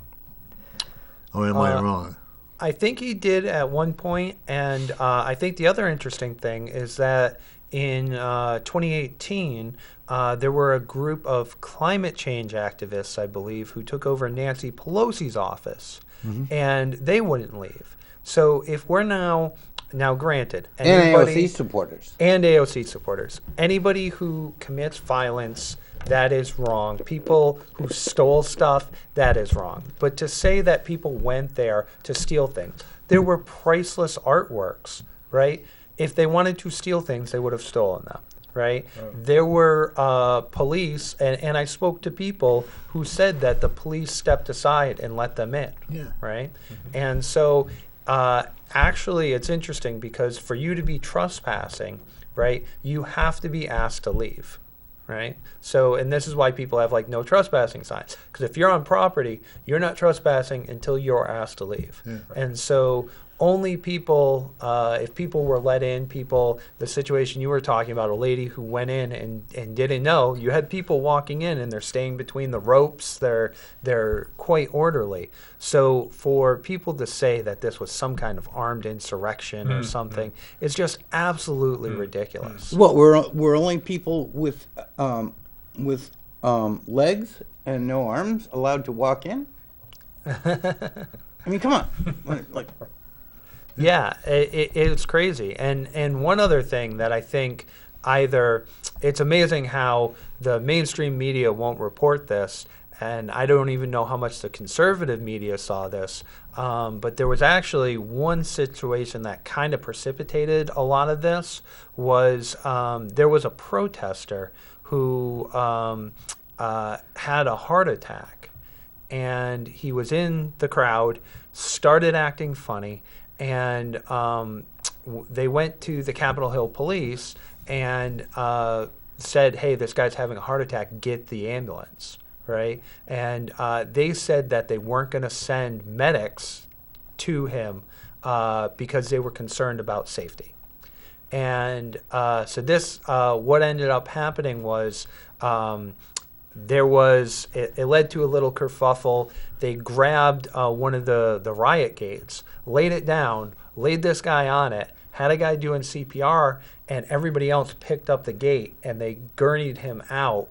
Or am I wrong? I think he did at one point, and I think the other interesting thing is that in 2018, there were a group of climate change activists, I believe, who took over Nancy Pelosi's office, and they wouldn't leave. So if we're now granted, And anybody, AOC supporters. and AOC supporters, anybody who commits violence, that is wrong. People who stole stuff, that is wrong. But to say that people went there to steal things, there were priceless artworks, right? If they wanted to steal things, they would have stolen them, right? There were police, and I spoke to people who said that the police stepped aside and let them in, Yeah. right? And so actually it's interesting because for you to be trespassing, right, you have to be asked to leave, right? So, and this is why people have no trespassing signs, because if you're on property, you're not trespassing until you're asked to leave. And so only people, if people were let in, the situation you were talking about, a lady who went in and didn't know, you had people walking in and they're staying between the ropes, they're quite orderly. So for people to say that this was some kind of armed insurrection or something, is just absolutely ridiculous. Well, we're only people with legs and no arms allowed to walk in. I mean, come on, Yeah, it's crazy. And one other thing that I think either it's amazing how the mainstream media won't report this, and I don't even know how much the conservative media saw this, but there was actually one situation that kind of precipitated a lot of this. Was there was a protester who had a heart attack, and he was in the crowd, started acting funny, and they went to the Capitol Hill police and said, "Hey, this guy's having a heart attack, get the ambulance," right? And they said that they weren't going to send medics to him because they were concerned about safety. And so this, what ended up happening was it led to a little kerfuffle. They grabbed one of the riot gates, laid it down, laid this guy on it, had a guy doing CPR, and everybody else picked up the gate, and they gurneyed him out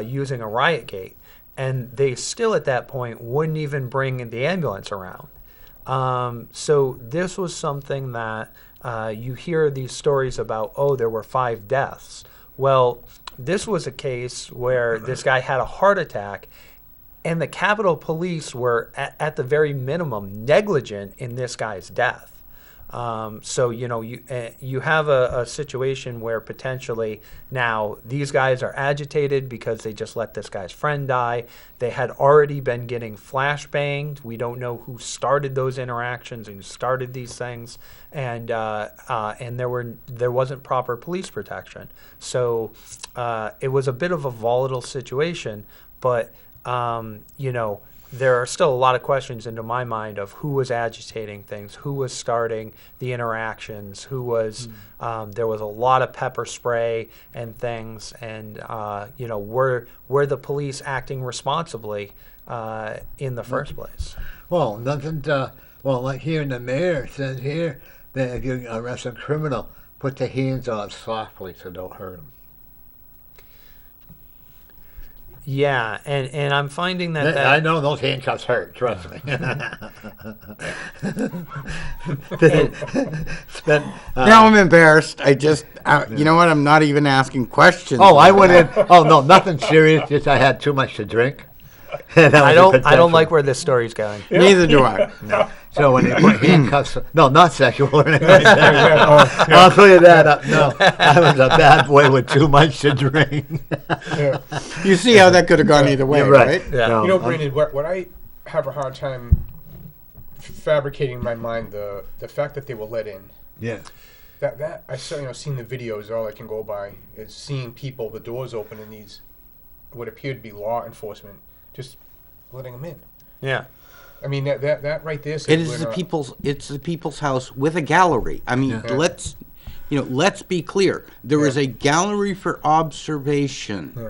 using a riot gate. And they still, at that point, wouldn't even bring the ambulance around. So this was something that you hear these stories about, oh, there were 5 deaths. Well, this was a case where this guy had a heart attack, and the Capitol Police were, at the very minimum, negligent in this guy's death. So, you have a situation where potentially now these guys are agitated because they just let this guy's friend die. They had already been getting flashbanged. We don't know who started those interactions and who started these things. And there wasn't proper police protection. So it was a bit of a volatile situation, but, there are still a lot of questions into my mind of who was agitating things, who was starting the interactions, who was, there was a lot of pepper spray and things, and, were the police acting responsibly in the first place? Well, nothing, like here in the mayor says here that if you arrest a criminal, put the hands on softly so don't hurt him. Yeah, and I'm finding that I know those handcuffs hurt. Trust me. Now I'm embarrassed. I just, you know what? I'm not even asking questions. Oh, I went in. Oh no, nothing serious. Just I had too much to drink. I don't like where this story's going. Neither do I. No. So when they put handcuffs, no, not sexual or anything like that. I'll clear that up. No, I was a bad boy with too much to drink. You see how that could have gone either way, You're right? Yeah. No, Brandon, what I have a hard time fabricating in my mind, the fact that they were let in. Yeah. That I saw, seeing the videos, all I can go by is seeing people, the doors open, and these what appeared to be law enforcement just letting them in. Yeah. I mean that right there. It is it's the people's house with a gallery. I mean, let's be clear. There is a gallery for observation. Yeah.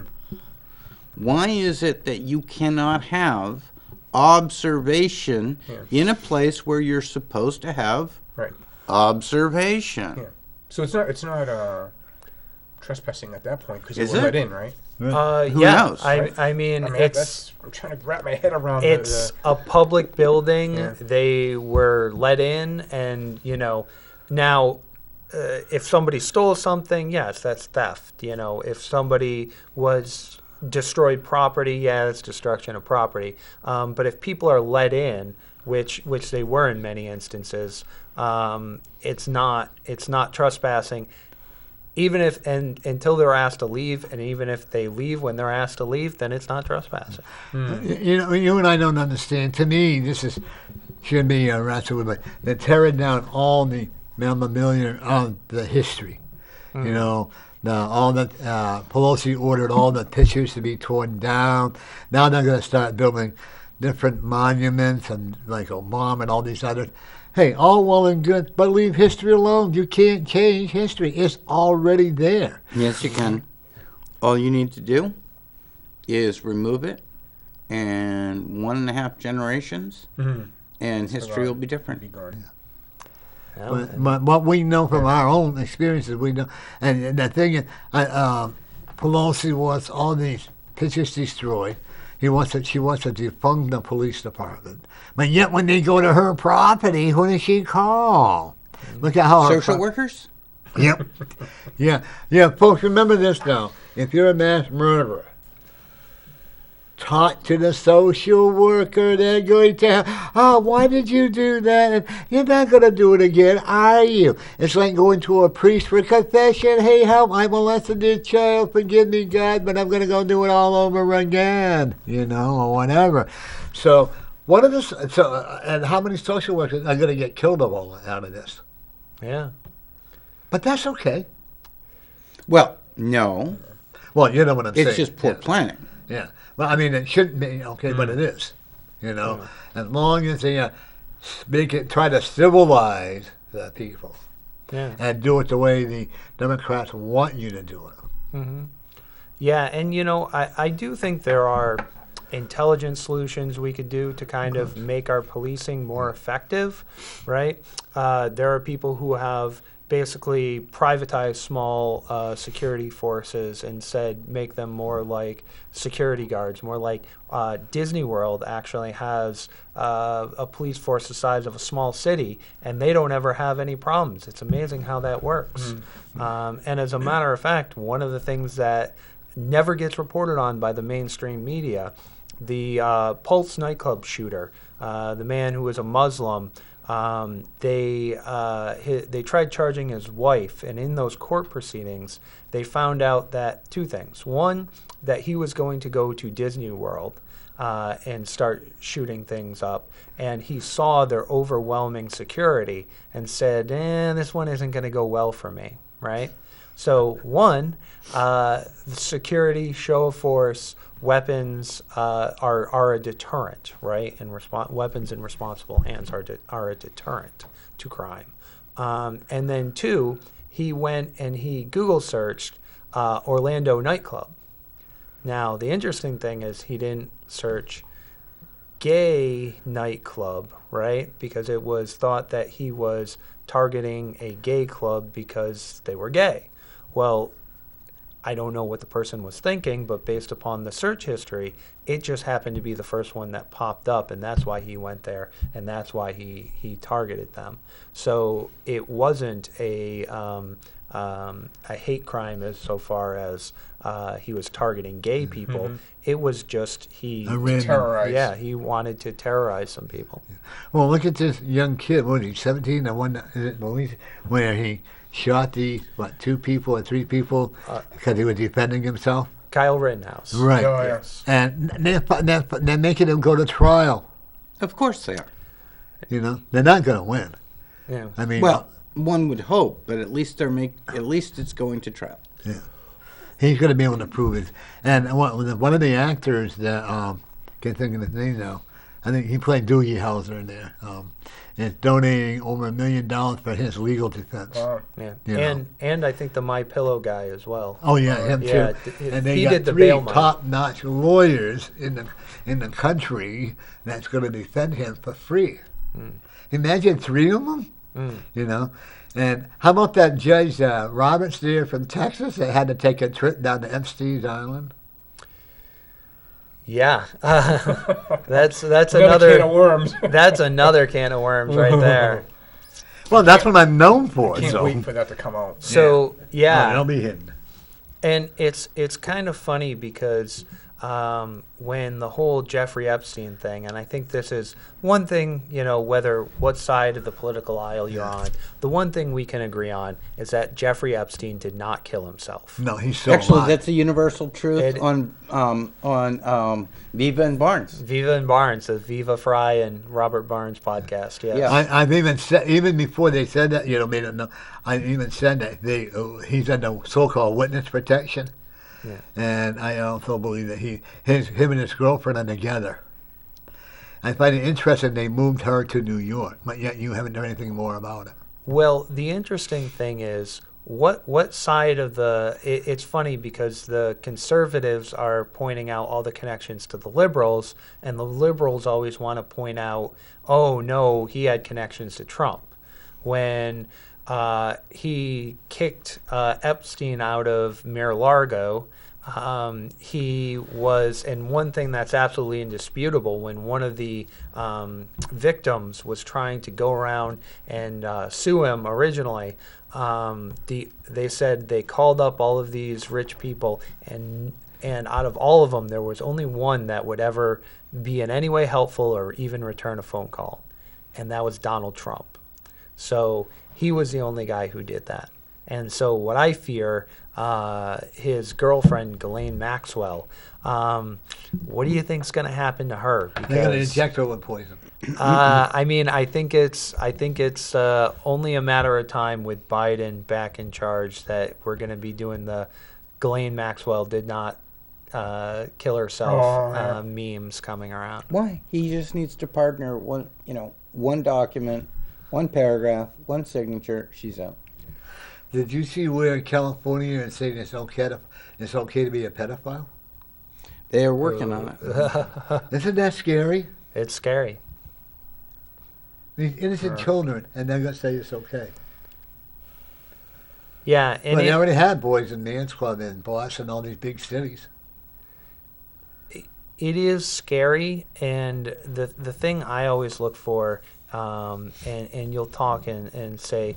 Why is it that you cannot have observation in a place where you're supposed to have observation? Yeah. So it's not trespassing at that point because Is they were let it? in, right? Who Yeah, knows? I mean, it's I'm trying to wrap my head around. it's a public building. Yeah. They were let in, and now if somebody stole something, yes, that's theft. If somebody was destroyed property, yeah, that's destruction of property. But if people are let in, which they were in many instances, it's not trespassing. Even if until they're asked to leave, and even if they leave when they're asked to leave, then it's not trespassing. You and I don't understand. To me, this should be wrestled with. But they're tearing down all the memorabilia of the history. All the Pelosi ordered all the pictures to be torn down. Now they're going to start building different monuments and like Obama and all these others. Hey, all well and good, but leave history alone. You can't change history. It's already there. Yes, you can. All you need to do is remove it, and 1.5 generations, and history will be different. Be gone. But what we know from our own experiences, we know. And the thing is, Pelosi wants all these pictures destroyed. She wants to defund the police department. But yet when they go to her property, who does she call? Look at how Social workers? Yep. Yeah, folks, remember this now. If you're a mass murderer, talk to the social worker. They're going to, why did you do that? And you're not going to do it again, are you? It's like going to a priest for confession. Hey, help, I molested this child. Forgive me, God, but I'm going to go do it all over again, or whatever. So, and how many social workers are going to get killed out of this? Yeah. But that's okay. Well, no. Well, you know what I'm saying. It's just poor planning. Yeah. Well, I mean, it shouldn't be, okay, but it is. As long as they try to civilize the people and do it the way the Democrats want you to do it. Mm-hmm. Yeah, and I do think there are intelligent solutions we could do to kind of make our policing more effective, right? There are people who have basically privatized small security forces and said make them more like security guards, more like Disney World actually has a police force the size of a small city, and they don't ever have any problems. It's amazing how that works. And as a matter of fact, one of the things that never gets reported on by the mainstream media, the Pulse nightclub shooter, the man who was a Muslim, they tried charging his wife, and in those court proceedings, they found out that two things. One, that he was going to go to Disney World and start shooting things up, and he saw their overwhelming security and said, this one isn't going to go well for me, right? So one, the security, show of force, weapons are a deterrent, right? And weapons in responsible hands are a deterrent to crime. And then two, he went and he Google searched Orlando nightclub. Now, the interesting thing is he didn't search gay nightclub, right? Because it was thought that he was targeting a gay club because they were gay. Well, I don't know what the person was thinking, but based upon the search history, it just happened to be the first one that popped up, and that's why he went there, and that's why he targeted them. So it wasn't a hate crime as so far as he was targeting gay people. Mm-hmm. It was just he terrorized. Yeah, he wanted to terrorize some people. Well, look at this young kid. What is he, 17? The one where he shot two people or three people because he was defending himself? Kyle Rittenhouse. Right. Oh, yes. And they're making him go to trial. Of course they are. They're not going to win. Yeah. I mean, well, one would hope, but at least it's going to trial. Yeah. He's going to be able to prove it. And one of the actors that can't think of his name now. I think he played Doogie Howser in there. Is donating over $1 million for his legal defense. Yeah, and I think the My Pillow guy as well. Oh yeah, him too. And they got three top-notch lawyers in the country that's going to defend him for free. Imagine three of them. And how about that Judge Roberts there from Texas that had to take a trip down to Epstein's Island? Yeah, that's another can of worms. That's another can of worms right there. Well, that's what I'm known for. Can't wait for that to come out. So it'll be hidden. And it's kind of funny because when the whole Jeffrey Epstein thing, and I think this is one thing, whether what side of the political aisle you're on, the one thing we can agree on is that Jeffrey Epstein did not kill himself. No, he's still Actually, alive. that's a universal truth on Viva and Barnes. Viva and Barnes, the Viva Fry and Robert Barnes podcast. Yes. Yeah. I've even said, even before they said that, I even said that he's under so-called witness protection. Yeah. And I also believe that him and his girlfriend are together. I find it interesting they moved her to New York, but yet you haven't done anything more about it. Well, the interesting thing is, what side of it's funny because the conservatives are pointing out all the connections to the liberals, and the liberals always want to point out, oh, no, he had connections to Trump. When he kicked Epstein out of Mar-a-Lago, he was, and one thing that's absolutely indisputable, when one of the victims was trying to go around and sue him originally, they said they called up all of these rich people, and out of all of them, there was only one that would ever be in any way helpful or even return a phone call, and that was Donald Trump. So he was the only guy who did that. And so what I fear, his girlfriend, Ghislaine Maxwell, what do you think's going to happen to her? They're going to inject her with poison. I mean, I think it's only a matter of time with Biden back in charge that we're going to be doing the Ghislaine Maxwell did not kill herself memes coming around. Why? He just needs to partner one document, one paragraph, one signature. She's out. Did you see where in California it's saying it's okay to be a pedophile? They are working on it. Isn't that scary? It's scary. These innocent children, and they're going to say it's okay. Yeah, and Well, they already had Boys and Man's Club in Boston, all these big cities. it is scary, and the thing I always look for, and you'll talk and say,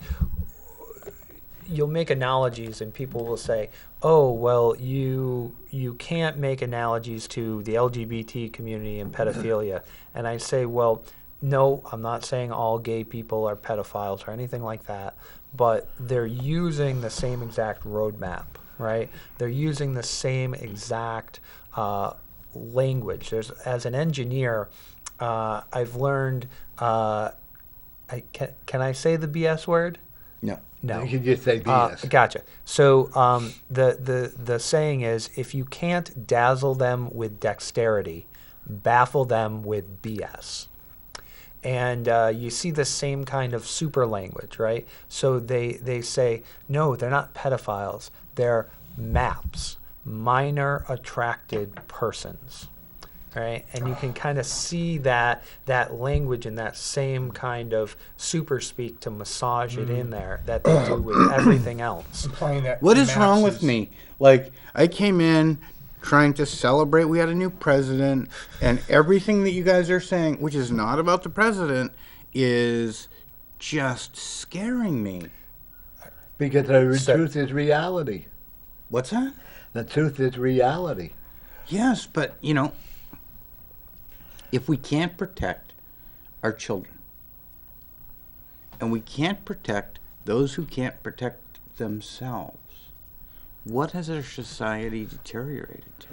you'll make analogies, and people will say, oh, well, you can't make analogies to the LGBT community and pedophilia. And I say, well, no, I'm not saying all gay people are pedophiles or anything like that, but they're using the same exact roadmap, right? They're using the same exact language. As an engineer, I've learned, can I say the BS word? No. You can just say BS. Gotcha. So the saying is, if you can't dazzle them with dexterity, baffle them with BS. And you see the same kind of super language, right? So they say, no, they're not pedophiles. They're MAPs, minor attracted persons. Right, and you can kind of see that language and that same kind of super speak to massage it in there that they do with everything else. Implying that What is wrong Max with me? Like, I came in trying to celebrate we had a new president, and everything that you guys are saying, which is not about the president, is just scaring me. Because the truth is reality. What's that? The truth is reality. Yes, but, if we can't protect our children, and we can't protect those who can't protect themselves, what has our society deteriorated to?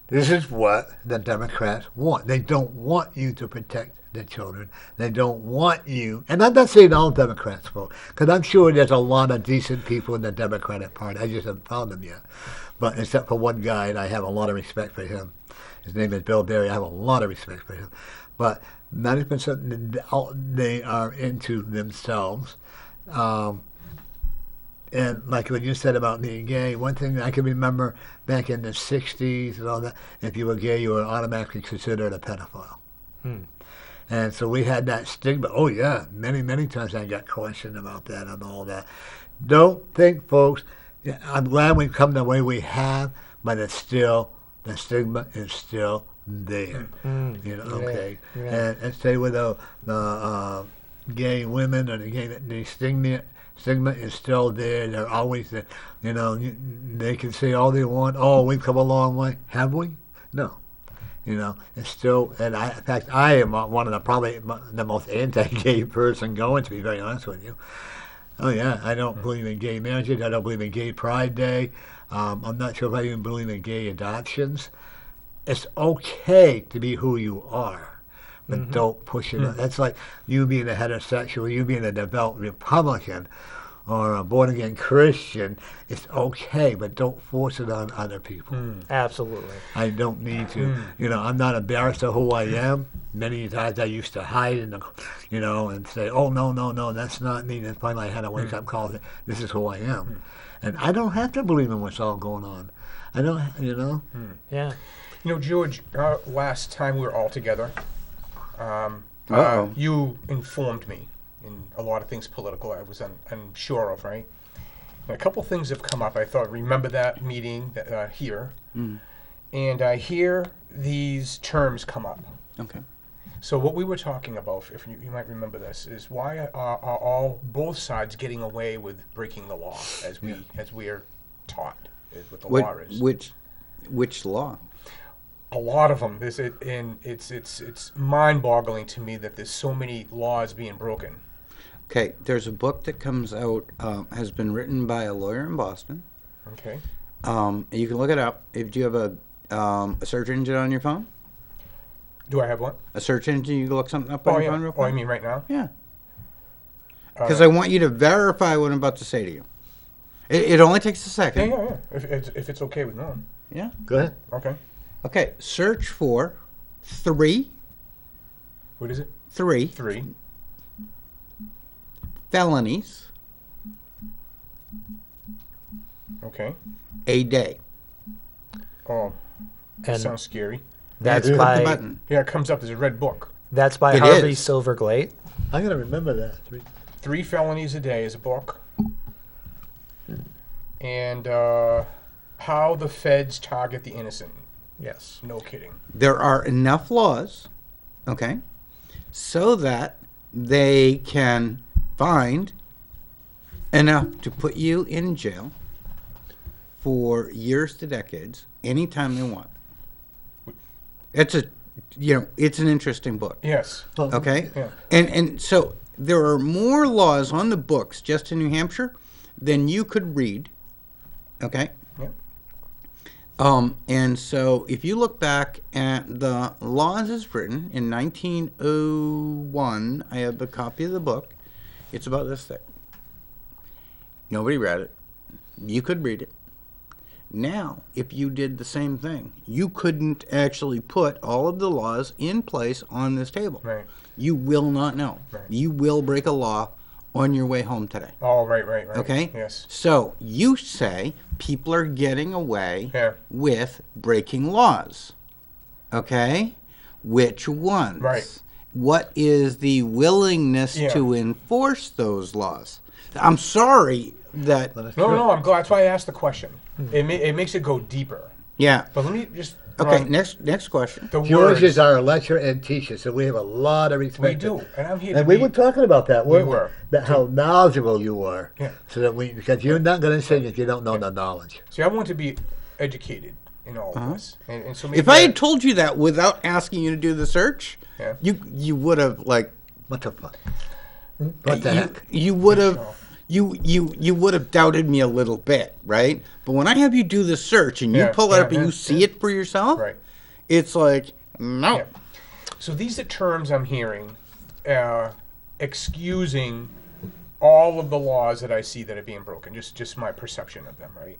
This is what the Democrats want. They don't want you to protect the children. They don't want you, and I'm not saying all Democrats vote, because I'm sure there's a lot of decent people in the Democratic Party. I just haven't found them yet. But except for one guy, and I have a lot of respect for him. His name is Bill Berry. I have a lot of respect for him. But 90% they are into themselves. And like what you said about being gay, one thing I can remember back in the 60s and all that, if you were gay, you were automatically considered a pedophile. And so we had that stigma. Oh, yeah, many, many times I got questioned about that and all that. Don't think, folks, I'm glad we've come the way we have, but it's still, the stigma is still there. Okay. Yeah. And stay with the gay women or the stigma is still there. They're always there. They can say all they want. Oh, we've come a long way. Have we? No. It's still, and in fact, I am one of probably the most anti-gay person going, to be very honest with you. Oh, yeah, I don't believe in gay marriages. I don't believe in gay pride day. I'm not sure if I even believe in gay adoptions. It's okay to be who you are, but don't push it. That's like you being a heterosexual, you being a devout Republican or a born-again Christian. It's okay, but don't force it on other people. Absolutely. I don't need to. I'm not embarrassed of who I am. Many times I used to hide and say, oh, no, that's not me. And finally I had a wake-up call. This is who I am. And I don't have to believe in what's all going on. I don't, Yeah. George, last time we were all together, you informed me in a lot of things political I was unsure of, right? A couple things have come up. I thought, remember that meeting here, and I hear these terms come up. Okay. So what we were talking about, if you might remember this, is why are both sides getting away with breaking the law as we are taught what the law is? Which law? A lot of them. It's mind-boggling to me that there's so many laws being broken. Okay, there's a book that comes out, has been written by a lawyer in Boston. Okay. You can look it up. Do you have a search engine on your phone? Do I have one? A search engine, you can look something up on your phone real quick? Oh, I mean right now? Yeah. Because I want you to verify what I'm about to say to you. It only takes a second. Yeah. If it's okay with Norm. Yeah? Go ahead. Okay. Okay, search for 3. What is it? 3 3. felonies Okay. a day. Oh, that And sounds scary. that's Click the by button. Yeah, it comes up as a red book. that's by It Harvey is. Silverglate. I'm gonna remember that. 3 felonies a day is a book. And how the feds target the innocent. Yes. No kidding. There are enough laws, okay, so that they can find enough to put you in jail for years to decades anytime they want. It's an interesting book. Yes. Okay? Yeah. And so there are more laws on the books just in New Hampshire than you could read. Okay? Yep. And so if you look back at the laws as written in 1901, I have a copy of the book. It's about this thick. Nobody read it. You could read it. Now, if you did the same thing, you couldn't actually put all of the laws in place on this table. Right. You will not know. Right. You will break a law on your way home today. Oh, right. Okay? Yes. So you say people are getting away Yeah. with breaking laws. Okay? Which ones? Right. What is the willingness Yeah. to enforce those laws? I'm sorry that. No, I'm glad. That's why I asked the question. It makes it go deeper. Yeah. But let me just Okay, run next question. the George words. is our lecturer and teacher, so we have a lot of respect. We do, and I'm here to And we be- were talking about that, weren't we? were. That how knowledgeable you were. Yeah. So that because you're not going to sing if you don't know the knowledge. See, I want to be educated in all of this, and so maybe If I had told you that without asking you to do the search, Yeah. you would have like What the fuck? What the heck? you would have Sure. you would have doubted me a little bit, right? But when I have you do the search and you Yeah, pull it yeah, up and yeah, you see it for yourself, right. it's like no. Yeah. So these are terms I'm hearing, excusing all of the laws that I see that are being broken. Just my perception of them, right?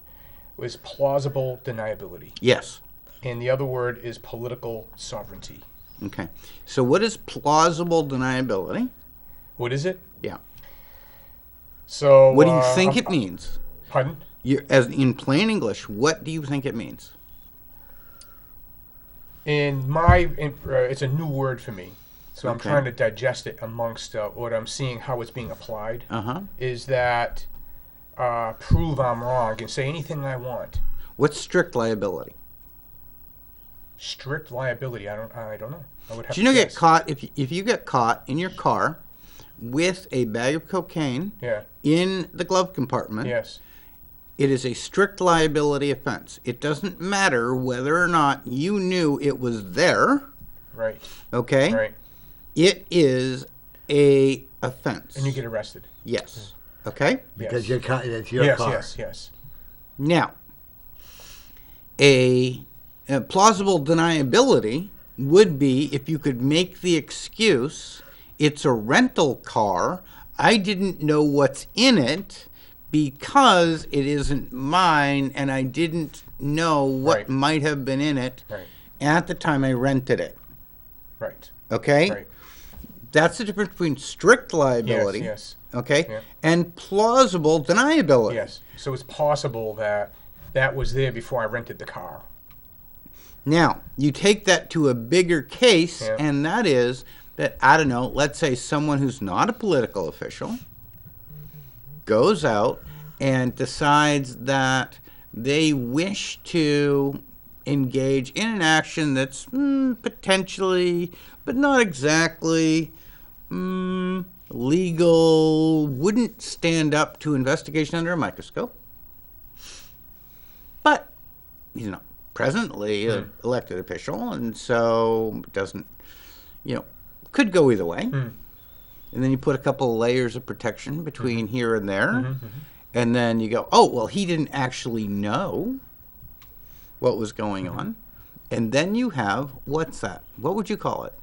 Was plausible deniability, Yes. and the other word is political sovereignty. Okay. So what is plausible deniability? What is it? Yeah. So What do you think it means? Pardon? As in plain English, what do you think it means? It's a new word for me, so I'm Okay. trying to digest it amongst what I'm seeing, how it's being applied. Uh-huh. Is that prove I'm wrong and say anything I want? What's strict liability? Strict liability. I don't know. I would have Do you know to get guess. caught if you get caught in your car with a bag of cocaine Yeah. in the glove compartment? Yes. It is a strict liability offense. It doesn't matter whether or not you knew it was there, Right. okay? Right. It is a offense. And you get arrested. Yes. Okay? Because yes. it's your yes. car. Yes. Now, a plausible deniability would be if you could make the excuse, it's a rental car, I didn't know what's in it because it isn't mine and I didn't know what Right. might have been in it Right. at the time I rented it. Right. Okay? Right. That's the difference between strict liability, Yes. okay, Yeah. and plausible deniability. Yes. So it's possible that that was there before I rented the car. Now, you take that to a bigger case, Yeah. and that is that, I don't know, let's say someone who's not a political official goes out and decides that they wish to engage in an action that's potentially, but not exactly, legal, wouldn't stand up to investigation under a microscope. But he's not presently an elected official, and so doesn't, could go either way. And then you put a couple of layers of protection between here and there. And then you go, oh, well, he didn't actually know what was going on. And then you have, what's that? What would you call it?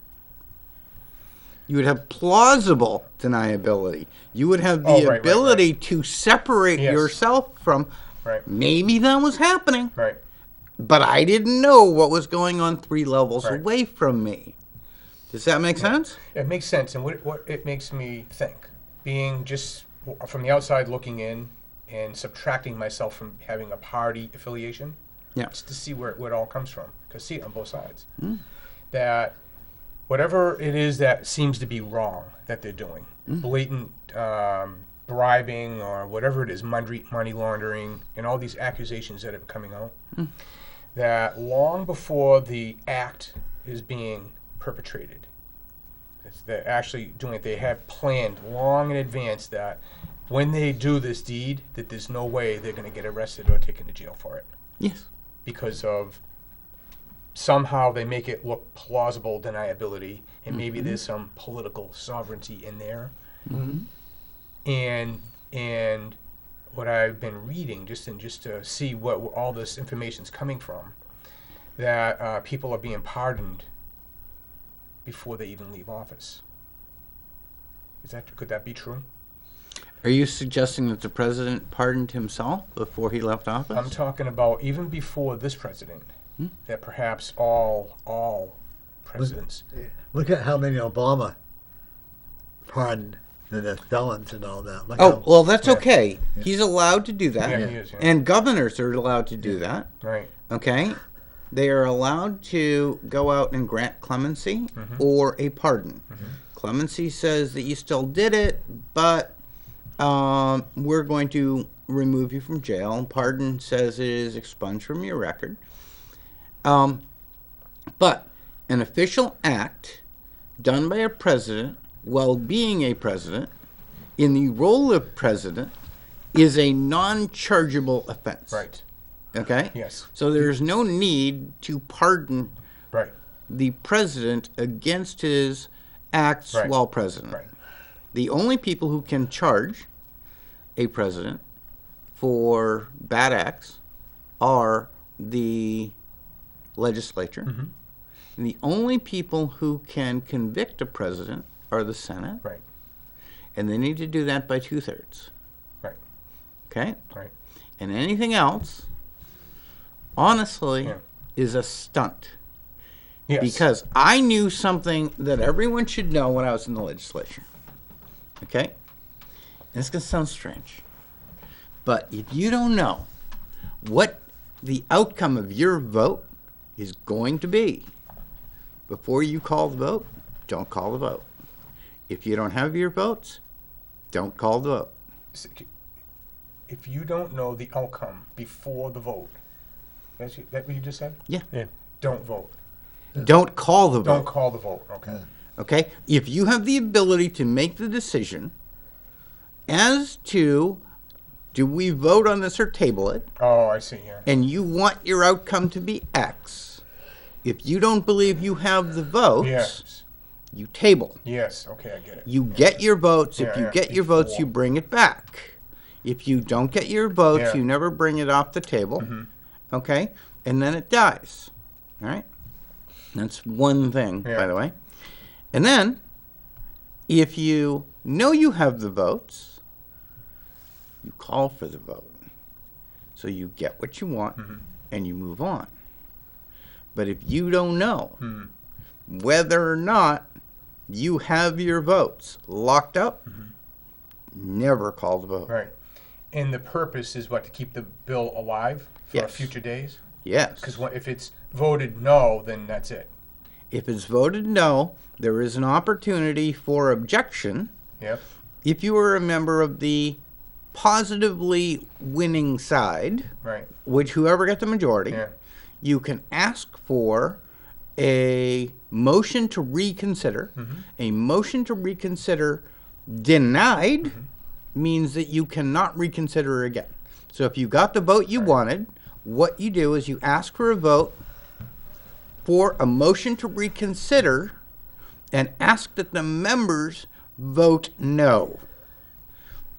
You would have plausible deniability. You would have the ability to separate yourself from, maybe that was happening, but I didn't know what was going on 3 levels away from me. Does that make sense? It makes sense. And what it makes me think, being just from the outside looking in and subtracting myself from having a party affiliation, just to see where it all comes from, because see it on both sides, that whatever it is that seems to be wrong that they're doing, blatant bribing or whatever it is, money laundering, and all these accusations that are coming out, that long before the act is being perpetrated, they're actually doing it. They have planned long in advance that when they do this deed, that there's no way they're going to get arrested or taken to jail for it. Yes. Because of somehow they make it look plausible deniability, and maybe there's some political sovereignty in there. And what I've been reading, just to see what all this information's coming from, that people are being pardoned before they even leave office. Could that be true? Are you suggesting that the president pardoned himself before he left office? I'm talking about even before this president, that perhaps all presidents. Look at how many Obama pardoned the felons and all that. Well, that's okay. He's allowed to do that. Yeah, he is, And governors are allowed to do that. Right. Okay? They are allowed to go out and grant clemency or a pardon. Clemency says that you still did it, but we're going to remove you from jail. Pardon says it is expunged from your record. But an official act done by a president while being a president in the role of president is a non-chargeable offense. Right. Okay? Yes. So there's no need to pardon the president against his acts while president. Right. The only people who can charge a president for bad acts are the legislature. And the only people who can convict a president are the Senate. Right. And they need to do that by 2/3. Right. Okay? Right. And anything else, honestly, is a stunt. Yes. Because I knew something that everyone should know when I was in the legislature. Okay? And it's going to sound strange. But if you don't know what the outcome of your vote is going to be before you call the vote, don't call the vote. If you don't have your votes, don't call the vote. If you don't know the outcome before the vote, that what you just said? Yeah. Don't vote. Don't call the vote. Don't call the vote. Okay. Okay? If you have the ability to make the decision as to do we vote on this or table it, Oh, I see. Yeah. and you want your outcome to be X, if you don't believe you have the votes, Yes. you table. Yes. Okay, I get it. You get your votes. If Yeah, you yeah. get your votes, Before. you bring it back. If you don't get your votes, Yeah. you never bring it off the table. Okay? And then it dies. All right? That's one thing, by the way. And then, if you know you have the votes, you call for the vote. So you get what you want and you move on. But if you don't know whether or not you have your votes locked up, never call the vote. Right. And the purpose is what, to keep the bill alive for Yes. future days? Yes. Because if it's voted no, then that's it. If it's voted no, there is an opportunity for objection Yep. if you are a member of the positively winning side, Right. which whoever got the majority, Yeah. you can ask for a motion to reconsider. A motion to reconsider denied means that you cannot reconsider again. So if you got the vote you wanted, what you do is you ask for a vote for a motion to reconsider and ask that the members vote no.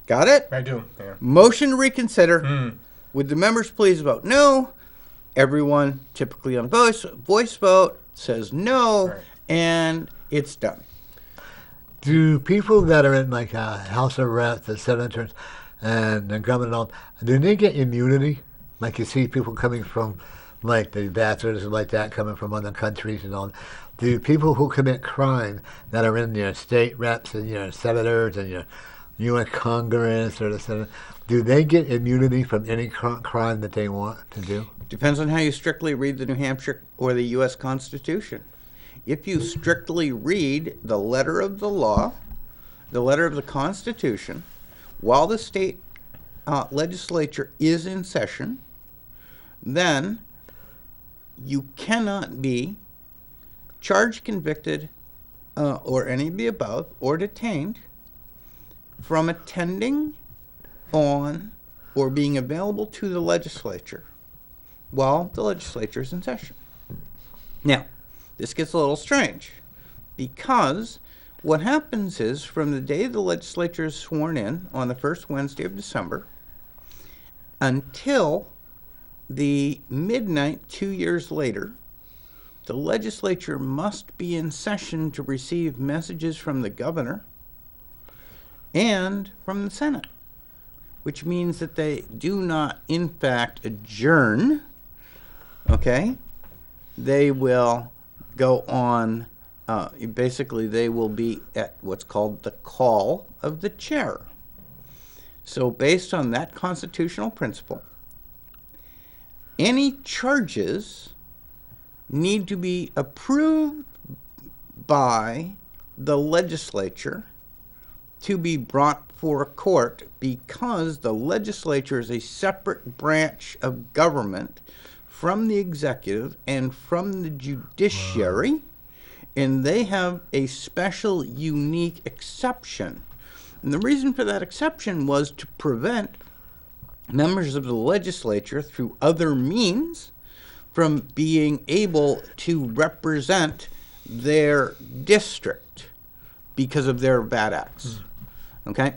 Got it? I do. Yeah. Motion to reconsider. Would the members please vote no? Everyone, typically on voice vote, says no, Right. and it's done. Do people that are in like House of Reps, the senators, and the governor, and all, do they get immunity? Like you see people coming from, like the ambassadors and like that, coming from other countries and all. Do people who commit crime that are in your state reps and your senators and your U.S. Congress or the Senate, do they get immunity from any crime that they want to do? Depends on how you strictly read the New Hampshire or the U.S. Constitution. If you strictly read the letter of the law, the letter of the Constitution, while the state legislature is in session, then you cannot be charged, convicted, or any of the above, or detained from attending on or being available to the legislature while the legislature is in session. Now, this gets a little strange because what happens is from the day the legislature is sworn in on the first Wednesday of December until the midnight 2 years later, the legislature must be in session to receive messages from the governor and from the Senate, which means that they do not, in fact, adjourn. Okay? They will go on, basically, they will be at what's called the call of the chair. So, based on that constitutional principle, any charges need to be approved by the legislature to be brought for a court because the legislature is a separate branch of government from the executive and from the judiciary, and they have a special, unique exception. And the reason for that exception was to prevent members of the legislature through other means from being able to represent their district because of their bad acts. Okay?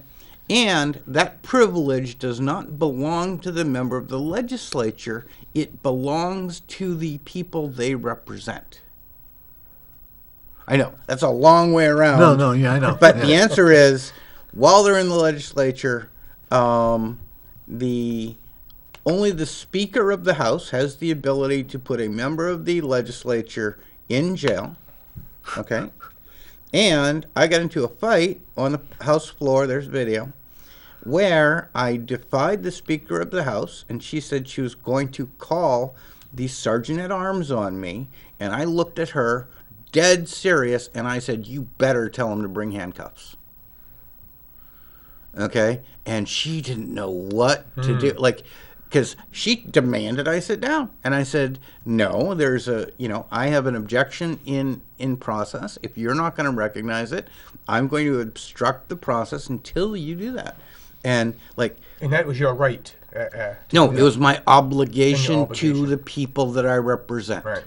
And that privilege does not belong to the member of the legislature. It belongs to the people they represent. I know, that's a long way around. No, yeah, I know. But Yeah. the answer is, while they're in the legislature, only the Speaker of the House has the ability to put a member of the legislature in jail. Okay? And I got into a fight on the House floor, there's video, where I defied the Speaker of the House, and she said she was going to call the Sergeant at Arms on me, and I looked at her dead serious, and I said, "You better tell him to bring handcuffs." Okay? And she didn't know what to do. Like, because she demanded I sit down. And I said, no, there's I have an objection in process. If you're not going to recognize it, I'm going to obstruct the process until you do that. And And that was your right. no, it was my obligation to obligation. the people that I represent. Right.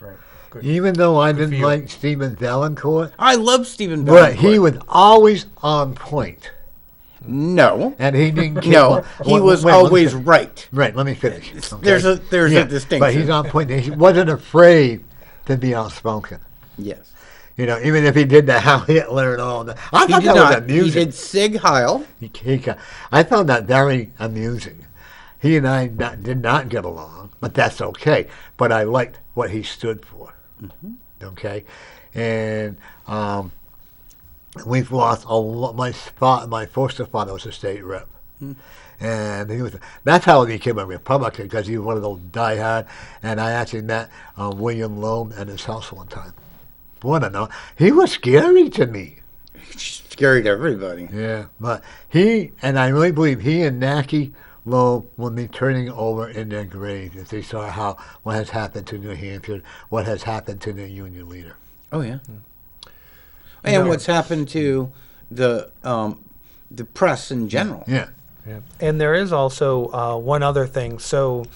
Good. Even though I for didn't you. like Stephen Valancourt, I love Stephen but he Valancourt. was always on point. No. And he didn't care. No, he was always right. Right, let me finish. Okay? There's a distinction. But he's on point. He wasn't afraid to be outspoken. Yes. You know, even if he did the Heil Hitler and all that. I He thought did that not. was amusing. He did Sig Heil. I found that very amusing. He and I did not get along, but that's okay. But I liked what he stood for. Mm-hmm. Okay? And we've lost a lot. My foster father was a state rep. And that's how he became a Republican, because he was one of those diehard. And I actually met William Loeb at his house one time. He was scary to me. scary to everybody. Yeah, but and I really believe he and Naki Loeb will be turning over in their graves if they saw what has happened to New Hampshire, what has happened to their union leader. Oh yeah. And what's happened to the press in general. Yeah. Yeah. And there is also one other thing. So,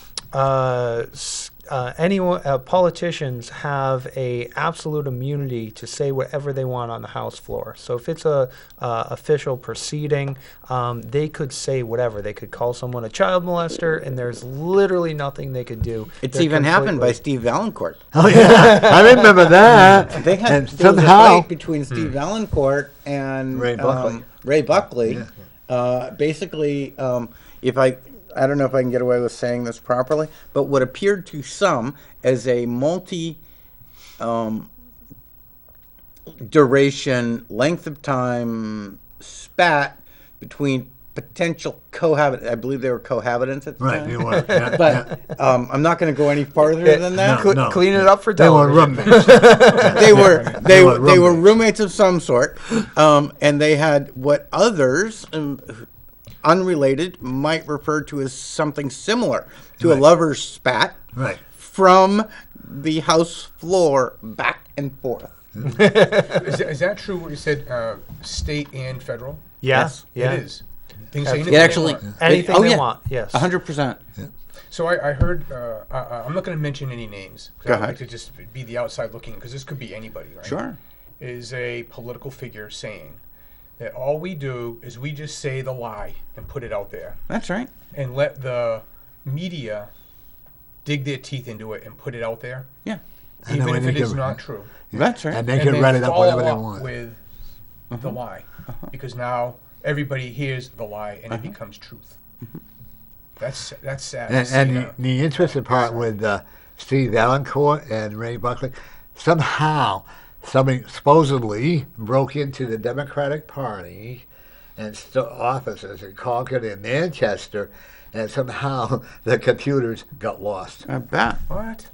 politicians have a absolute immunity to say whatever they want on the House floor. So if it's a official proceeding, they could say whatever. They could call someone a child molester, and there's literally nothing they could do. It's They're even happened by completely- Steve Valancourt. Oh yeah, I remember that. They had And there was a somehow, fight between Steve Valancourt and Ray Buckley. Ray Buckley. Basically, if I don't know if I can get away with saying this properly, but what appeared to some as a duration, length of time spat between potential I believe they were cohabitants at the right? time. You were, yeah, But I'm not going to go any farther than that. No. Clean it up for They were television. roommates. They were roommates. roommates of some sort, and they had what others, unrelated, might refer to as something similar to a Right. lover's spat Right. from the house floor back and forth. Is that true what you said, state and federal? Yes. Yeah. It is. They can say It anything It they actually, want. Anything oh, they yeah, want. Yes. 100%. So I heard, I'm not going to mention any names. 'Cause Go I'd ahead. like to just be the outside looking, because this could be anybody, right? Sure. Is a political figure saying that all we do is we just say the lie and put it out there That's right. and let the media dig their teeth into it and put it out there, Yeah, And then even when if they it is get- not true. that's right. And they And can write it up follow whatever they up want. with the lie, because now everybody hears the lie and it becomes truth. That's sad. to see And that. the interesting part with Steve Valancourt and Ray Buckley, somehow somebody supposedly broke into the Democratic Party and stole offices in Concord and Manchester, and somehow the computers got lost. I bet. What?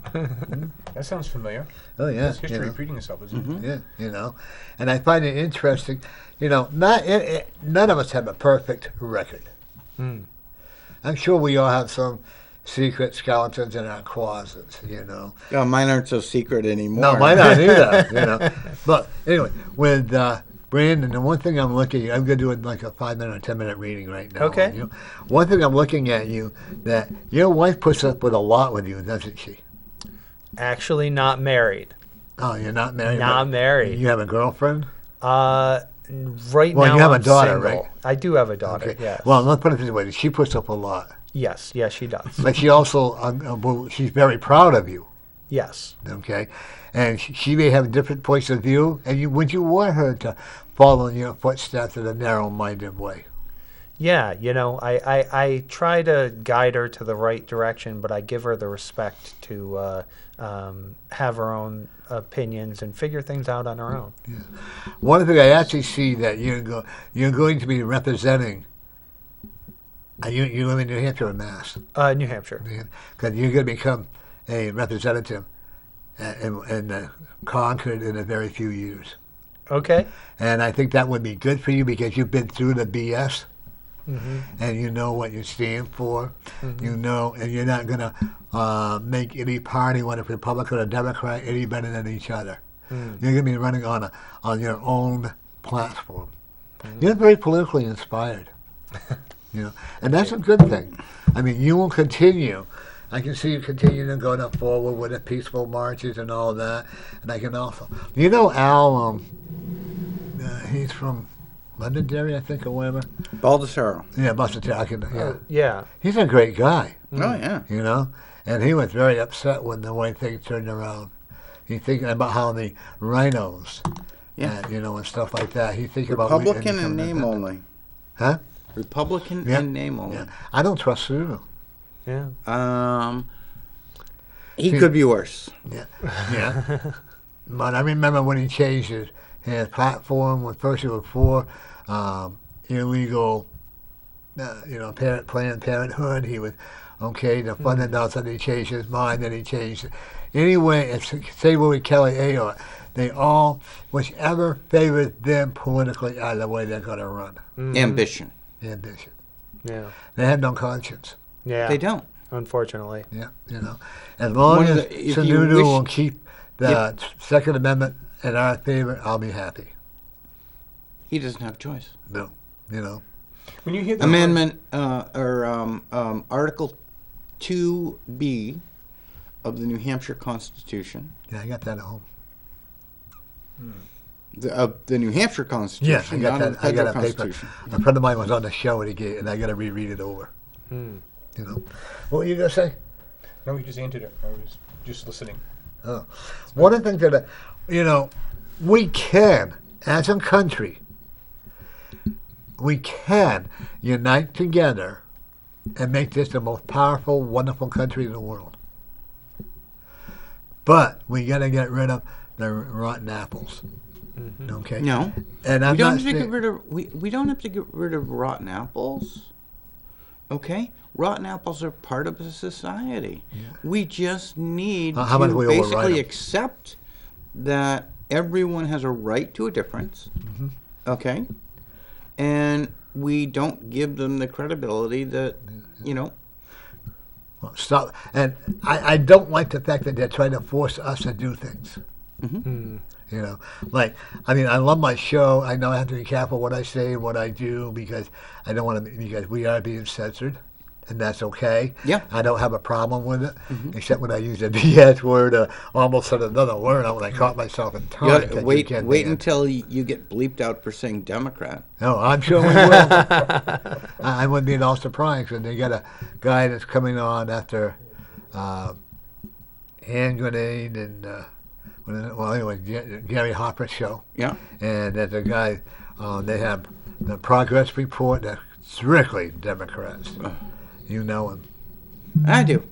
That sounds familiar. Oh yeah, It's history you know. repeating itself, isn't it? Yeah, you know, and I find it interesting. You know, none of us have a perfect record. I'm sure we all have some secret skeletons in our closets. You know, Oh, mine aren't so secret anymore. no, mine not either. You know, but anyway, with Brandon, the one thing I'm looking at, I'm going to do it like a 5-minute or 10-minute reading right now. Okay. You. One thing I'm looking at you, that your wife puts up with a lot with you, doesn't she? Actually, not married. Oh, you're not married? Not but married. You have a girlfriend? Right Well, now, you have a I'm daughter, single. right? I do have a daughter. Okay. Yes. Well, let's put it this way. She puts up a lot. yes, she does. But she also, well, she's very proud of you, Yes. okay? And she may have different points of view, and would you want her to follow in your footsteps in a narrow-minded way? Yeah, you know, I try to guide her to the right direction, but I give her the respect to have her own opinions and figure things out on her own. One thing I actually see that you're going to be representing. You live in New Hampshire or Mass? New Hampshire. Because you're going to become a representative in Concord in a very few years. Okay. And I think that would be good for you because you've been through the BS. And you know what you stand for. You know, and you're not going to make any party, whether Republican or Democrat, any better than each other. You're going to be running on your own platform. You're very politically inspired. You know, and that's a good thing. I mean, you will continue. I can see you continuing going up forward with the peaceful marches and all that. And I can also, you know, Al, he's from Londonderry, I think, or wherever. Baldessaro. Yeah, Buster. Yeah, Yeah. he's a great guy. Oh, yeah. You know, and he was very upset when the way things turned around. He's thinking about how the rhinos, Yeah. you know, and stuff like that. He's thinking about Republican in becoming name independent. only. Huh? Republican Yeah. in name only. Yeah. I don't trust Cyril. Yeah. He could be worse. Yeah. Yeah. But I remember when he changed his platform. When first it was for illegal Planned Parenthood. He was okay. The funding all of a sudden he changed his mind, and he changed it. Anyway, it's same with Kelly Ayotte. They all, whichever favors them politically, are the way they're going to run. Ambition. Ambition. Yeah. They have no conscience. Yeah. They don't. Unfortunately. Yeah, as long One of as the- if you Sununu wish- will keep the Second Amendment in our favor, I'll be happy. He doesn't have a choice. No, When you hear the Amendment Article 2B of the New Hampshire Constitution. Yeah, I got that at home. The New Hampshire Constitution. Yes, I got not that. the I got federal a paper. Constitution. A friend of mine was on the show and I got to reread it over. What were you gonna say? No, you just entered it. I was just listening. Oh, one of the things that we can, as a country, we can unite together and make this the most powerful, wonderful country in the world. But we got to get rid of the rotten apples. Okay. No. And I'm we don't not have to get saying, rid of we don't have to get rid of rotten apples. Okay? Rotten apples are part of a society. We just need How about to we override basically them? accept that everyone has a right to a difference. Okay? And we don't give them the credibility that, well, stop. And I don't like the fact that they're trying to force us to do things. I love my show. I know I have to be careful what I say and what I do because I don't want to, because we are being censored, and that's okay. Yeah. I don't have a problem with it, except when I use a BS word or almost said another word when I caught myself in You time. gotta that you wait can wait ban. until you get bleeped out for saying Democrat. No, I'm sure we will. I wouldn't be at all surprised when they got a guy that's coming on after hand grenade and Gary Hopper's show. Yeah. And there's a guy, they have the progress report that's strictly Democrats. You know him. I do.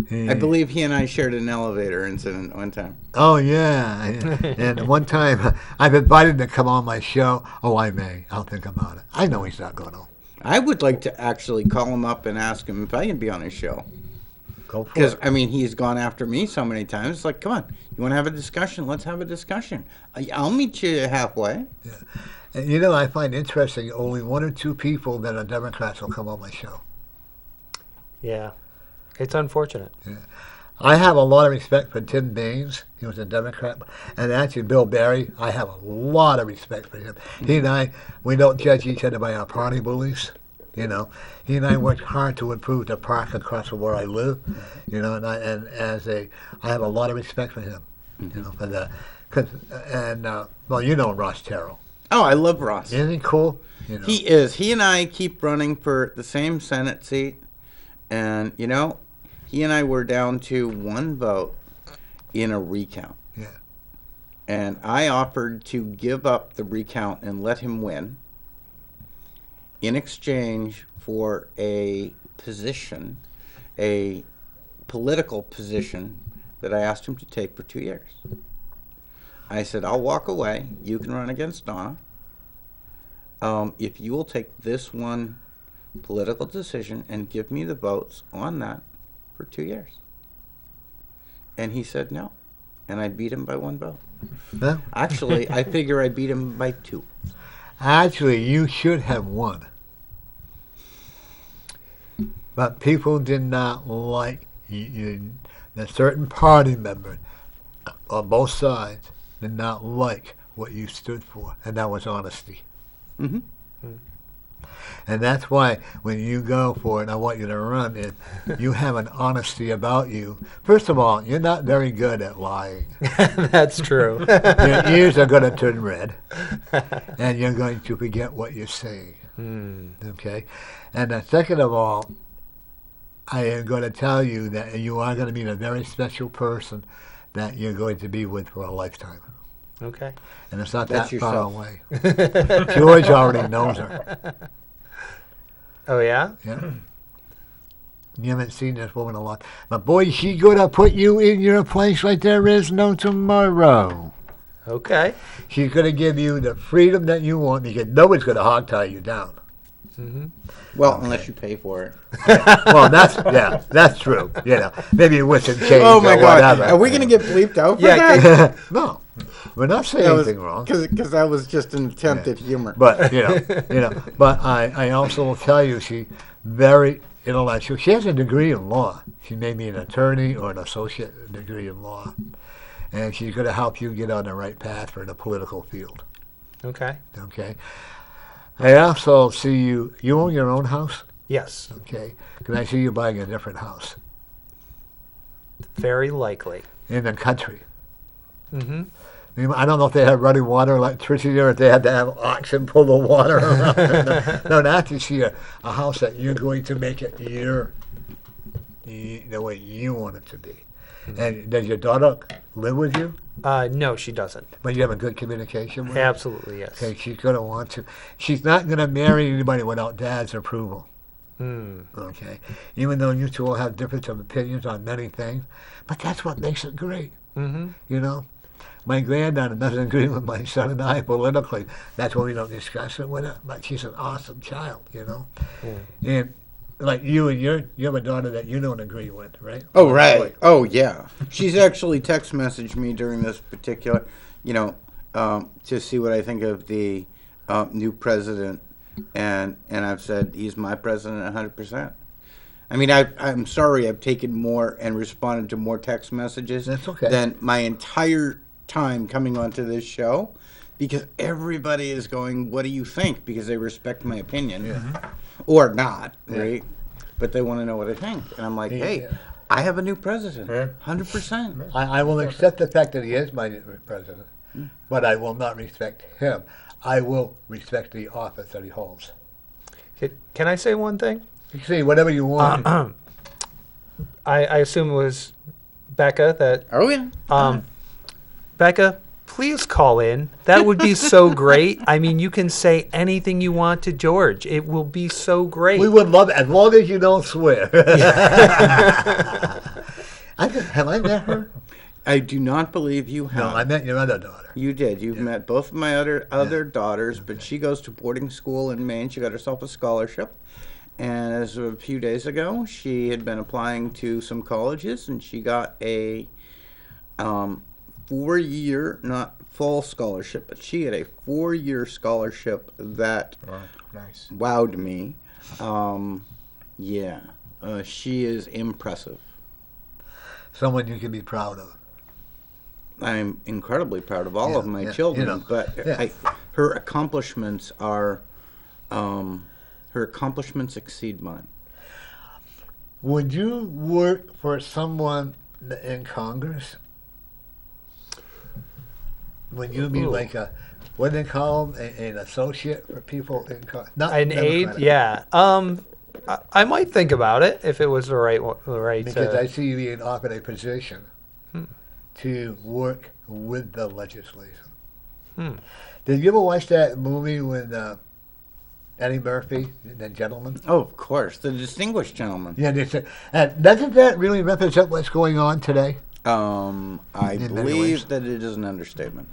He- I believe he and I shared an elevator incident one time. Oh, yeah. And one time, I've invited him to come on my show. Oh, I may. I'll think about it. I know he's not going to. I would like to actually call him up and ask him if I can be on his show. Go for Because, it. he's gone after me so many times. It's like, come on, you want to have a discussion? Let's have a discussion. I'll meet you halfway. And I find interesting only one or two people that are Democrats will come on my show. Yeah. It's unfortunate. I have a lot of respect for Tim Baines. He was a Democrat. And actually, Bill Barry, I have a lot of respect for him. He and I, we don't judge each other by our party beliefs. He and I worked hard to improve the park across from where I live. And I have a lot of respect for him. For that. Ross Terrell. Oh, I love Ross. Isn't he cool? He is. He and I keep running for the same Senate seat. And, he and I were down to one vote in a recount. Yeah. And I offered to give up the recount and let him win in exchange for a position, a political position that I asked him to take for 2 years. I said, I'll walk away. You can run against Donna. If you will take this one political decision and give me the votes on that for 2 years. And he said no. And I beat him by one vote. Huh? Actually, I figure I beat him by 2. Actually, you should have won. But people did not like you. The certain party member on both sides did not like what you stood for, and that was honesty. Mm-hmm. And that's why when you go for it, and I want you to run it, you have an honesty about you. First of all, you're not very good at lying. That's true. Your ears are going to turn red, and you're going to forget what you're saying. Okay? And second of all, I am going to tell you that you are going to meet a very special person that you're going to be with for a lifetime. Okay. And it's not That's that far yourself. away. George already knows her. Oh, yeah? Yeah. You haven't seen this woman a lot. But boy, she going to put you in your place like there is no tomorrow. Okay. She's going to give you the freedom that you want because nobody's going to hog tie you down. Well, unless you pay for it. Well, that's true. Maybe with some change Oh my or God! whatever. Are we gonna get bleeped out for Yeah, that? No, we're not saying That was anything wrong. because that was just an attempt at humor. But but I also will tell you, she's very intellectual. She has a degree in law. She may be an attorney or an associate degree in law, and she's going to help you get on the right path for the political field. Okay. Okay. I also see you. You own your own house. Yes. Okay. Can I see you buying a different house Very likely. in the country? Mm-hmm. I don't know if they have running water, electricity, or if they had to have oxen pull the water around. No, not to see a house that you're going to make it the way you want it to be. And does your daughter live with you? No, she doesn't. But you have a good communication with her? Absolutely, yes. Okay, she's going to want to. She's not going to marry anybody without Dad's approval. Okay, even though you two will have difference of opinions on many things, but that's what makes it great. Mm-hmm. My granddaughter doesn't agree with my son and I politically. That's why we don't discuss it with her. But she's an awesome child, And like you have a daughter that you don't agree with, right? Oh right. Oh yeah. She's actually text messaged me during this particular, to see what I think of the new president, and I've said he's my president 100%. I mean, I'm sorry I've taken more and responded to more text messages That's okay. than my entire time coming onto this show, because everybody is going, what do you think? Because they respect my opinion. Or not, right? But they want to know what I think. And I'm like, hey, I have a new president, 100%. I will accept the fact that he is my president, but I will not respect him. I will respect the office that he holds. Can I say one thing? You can say whatever you want. I assume it was Becca that. Oh, yeah. Becca, please call in. That would be so great. I mean, you can say anything you want to George. It will be so great. We would love it, as long as you don't swear. Have I met her? I do not believe you have. No, I met your other daughter. You did. You've met both of my other daughters, but she goes to boarding school in Maine. She got herself a scholarship. And as of a few days ago, she had been applying to some colleges, and she got a 4-year, not full scholarship, but she had a 4-year scholarship that Nice. wowed me. She is impressive. Someone you can be proud of. I'm incredibly proud of all of my yeah, children, but yeah. her accomplishments are, her accomplishments exceed mine. Would you work for someone in Congress? Would you be like what do they call them, an associate for people in Congress? An aide? Yeah. I might think about it if it was the right one. Because I see you being offered a position to work with the legislation. Did you ever watch that movie with Eddie Murphy, The Gentleman? Oh, of course, the distinguished gentleman. Yeah, doesn't that really represent what's going on today? I In many ways. believe that it is an understatement.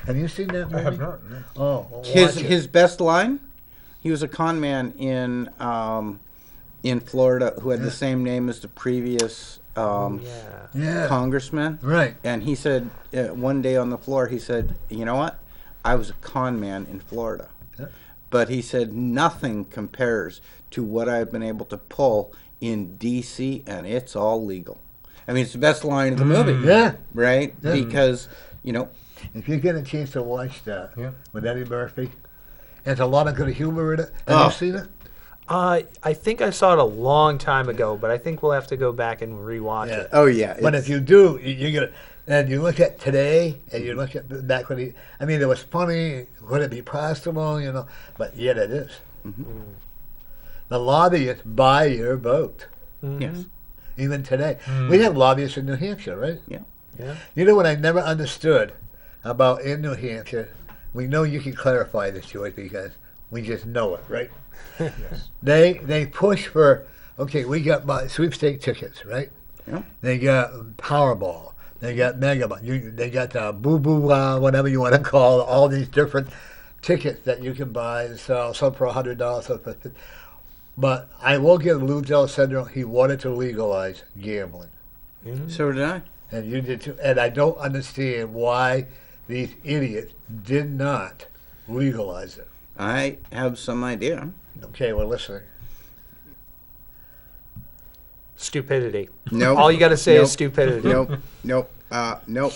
Have you seen that movie? I have not. No. Oh, well, His watch it. his best line, he was a con man in Florida who had the same name as the previous Yeah. congressman. Right. And he said one day on the floor, he said, "You know what? I was a con man in Florida." Yeah. But he said nothing compares to what I've been able to pull in D.C. and it's all legal. I mean, it's the best line of the movie. Yeah. Right? Yeah. Because, If you get a chance to watch that Yeah. with Eddie Murphy, there's a lot of good humor in it. Have you seen it? I think I saw it a long time ago, but I think we'll have to go back and rewatch Yeah. it. oh yeah. But it's- if you do, you get it. And you look at today, and you look at back when it was funny. Would it be possible? But yet it is. The lobbyists buy your vote. Yes. Even today, we have lobbyists in New Hampshire, right? Yeah. Yeah. You know what I never understood about in New Hampshire? We know you can clarify this, George, because we just know it, right? Yes. They push for, okay, we got sweepstake tickets, right? Yeah. They got Powerball. They got mega. They got boo boo whatever you want to call it, all these different tickets that you can buy and sell. Some for $100, some for $50. But I will give Lou Del Cedro. He wanted to legalize gambling, So did I. and you did too. And I don't understand why these idiots did not legalize it. I have some idea. Okay, we're listening. Stupidity. Nope. All you got to say Nope. is stupidity. Nope. Nope. Nope.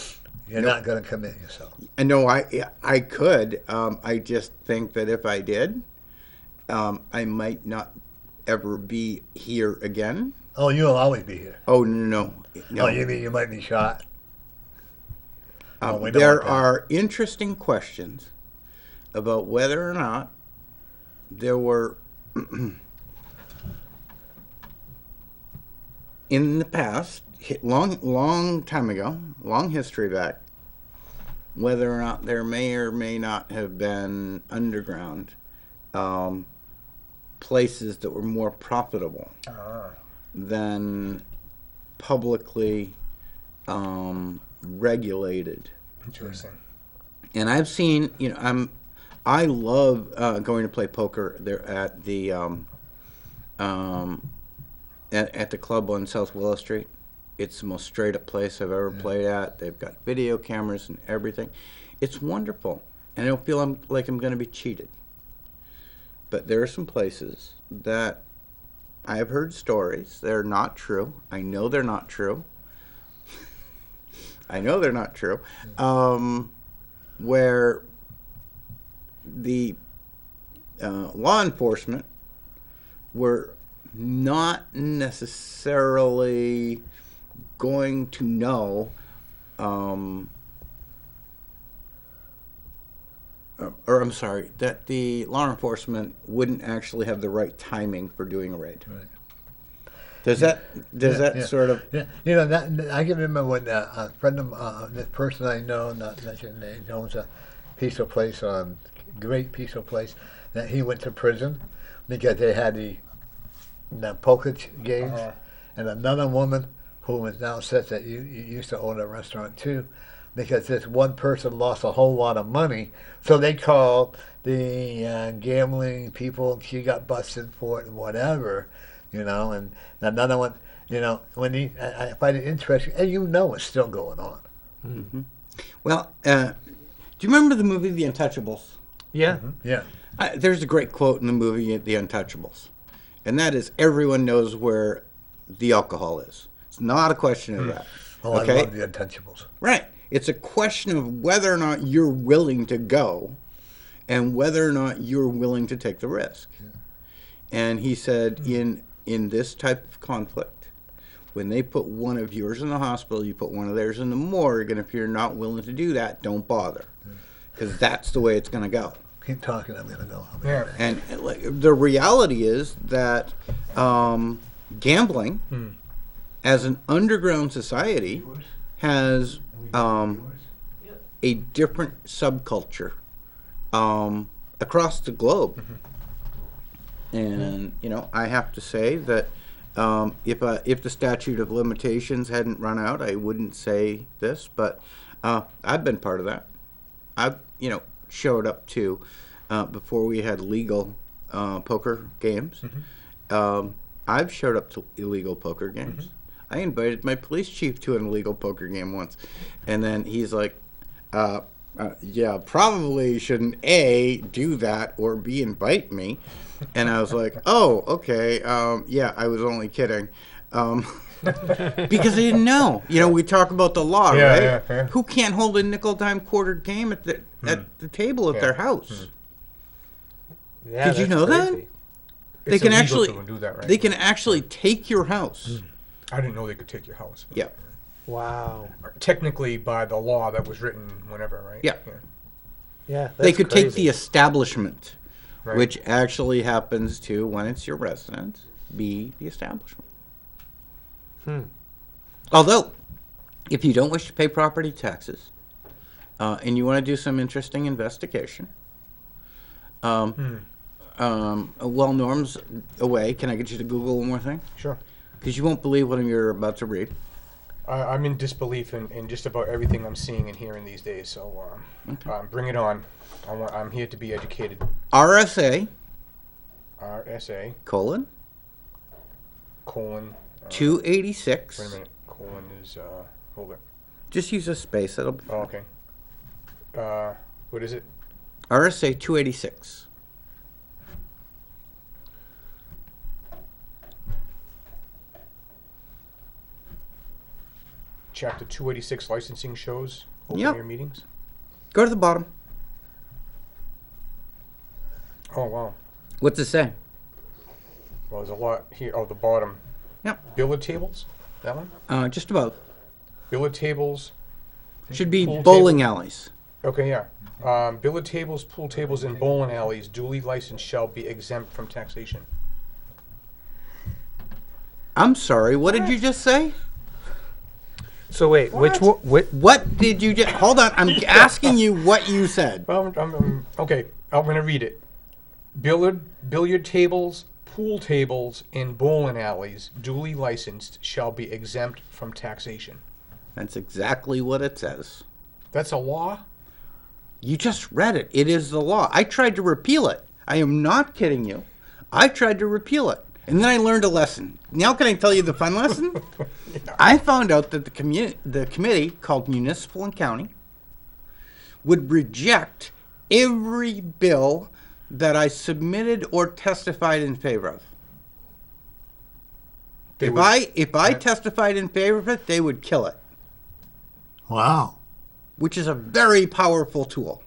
You're not going to commit yourself. And no, I could. I just think that if I did, I might not ever be here again. Oh, you'll always be here. Oh no. Oh, you mean you might be shot? we don't There want that. are interesting questions about whether or not there were in the past, long time ago, long history back, whether or not there may or may not have been underground places that were more profitable than publicly regulated. Interesting. And I've seen, I love going to play poker there at the at the club on South Willow Street. It's the most straight up place I've ever played at. They've got video cameras and everything. It's wonderful, and I don't feel like I'm going to be cheated. But there are some places that I have heard stories. They're not true. I know they're not true. I know they're not true. Where the law enforcement were not necessarily going to know, or I'm sorry, that the law enforcement wouldn't actually have the right timing for doing a raid. Right. Does that Yeah. sort of? Yeah, I can remember when a friend of this person I know, not mentioning names, owns a piece of place great piece of place, that he went to prison because they had the poker games, and another woman who is now says that you used to own a restaurant too, because this one person lost a whole lot of money, so they called the gambling people, and she got busted for it and whatever. And another one, when I find it interesting, and it's still going on. Mm-hmm. Well, do you remember the movie The Untouchables? Yeah. Yeah. There's a great quote in the movie The Untouchables, and that is, everyone knows where the alcohol is. It's not a question of that. Oh, okay? I love the Untouchables. Right. It's a question of whether or not you're willing to go and whether or not you're willing to take the risk. Yeah. And he said, in this type of conflict, when they put one of yours in the hospital, you put one of theirs in the morgue, and if you're not willing to do that, don't bother. Because that's the way it's going to go. Keep talking, I'm going to go. Yeah. And the reality is that gambling, as an underground society, has a different subculture across the globe. And I have to say that if the statute of limitations hadn't run out, I wouldn't say this, but I've been part of that. I've showed up to before we had legal poker games. I've showed up to illegal poker games. I invited my police chief to an illegal poker game once, and then he's like, yeah, probably shouldn't A, do that, or B, invite me. And I was like, oh, okay, yeah, I was only kidding. Because I didn't know. We talk about the law, right? Yeah. Who can't hold a nickel, dime, quarter game at the table at their house? Yeah, Did you that's know crazy. that? They can illegal actually to do that, right? they can actually take your house. I didn't know they could take your house. Yeah. Wow. Technically, by the law that was written whenever, right? Yeah. Yeah. They that's could take crazy. the establishment, Right. which actually happens to, when it's your residence, be the establishment. Although, if you don't wish to pay property taxes, and you want to do some interesting investigation, while Norm's away, can I get you to Google one more thing? Sure. Because you won't believe what you're about to read. I'm in disbelief in just about everything I'm seeing and hearing these days. So bring it on. I'm here to be educated. RSA, RSA, colon, colon. 286. Wait a minute. Colon is, hold it. Just use a space. That'll be Oh, fine. okay. What is it? RSA 286. Chapter 286, licensing shows, open Yep. air meetings. Go to the bottom. Oh, wow. What's it say? Well, there's a lot here. Oh, the bottom. Yep. Billet tables? That one? Just above. Billet tables. Should be Pool bowling table. alleys. Okay, yeah. Billet tables, pool tables, and bowling alleys duly licensed shall be exempt from taxation. I'm sorry. What did you just say? So wait, which What did you just? Hold on. I'm asking you what you said. Well, okay, I'm going to read it. Billiard tables, pool tables, and bowling alleys duly licensed shall be exempt from taxation. That's exactly what it says. That's a law? You just read it. It is the law. I tried to repeal it. I am not kidding you. I tried to repeal it. And then I learned a lesson. Now can I tell you the fun lesson? I found out that the committee called Municipal and County would reject every bill that I submitted or testified in favor of. If I testified in favor of it, they would kill it. Wow. Which is a very powerful tool.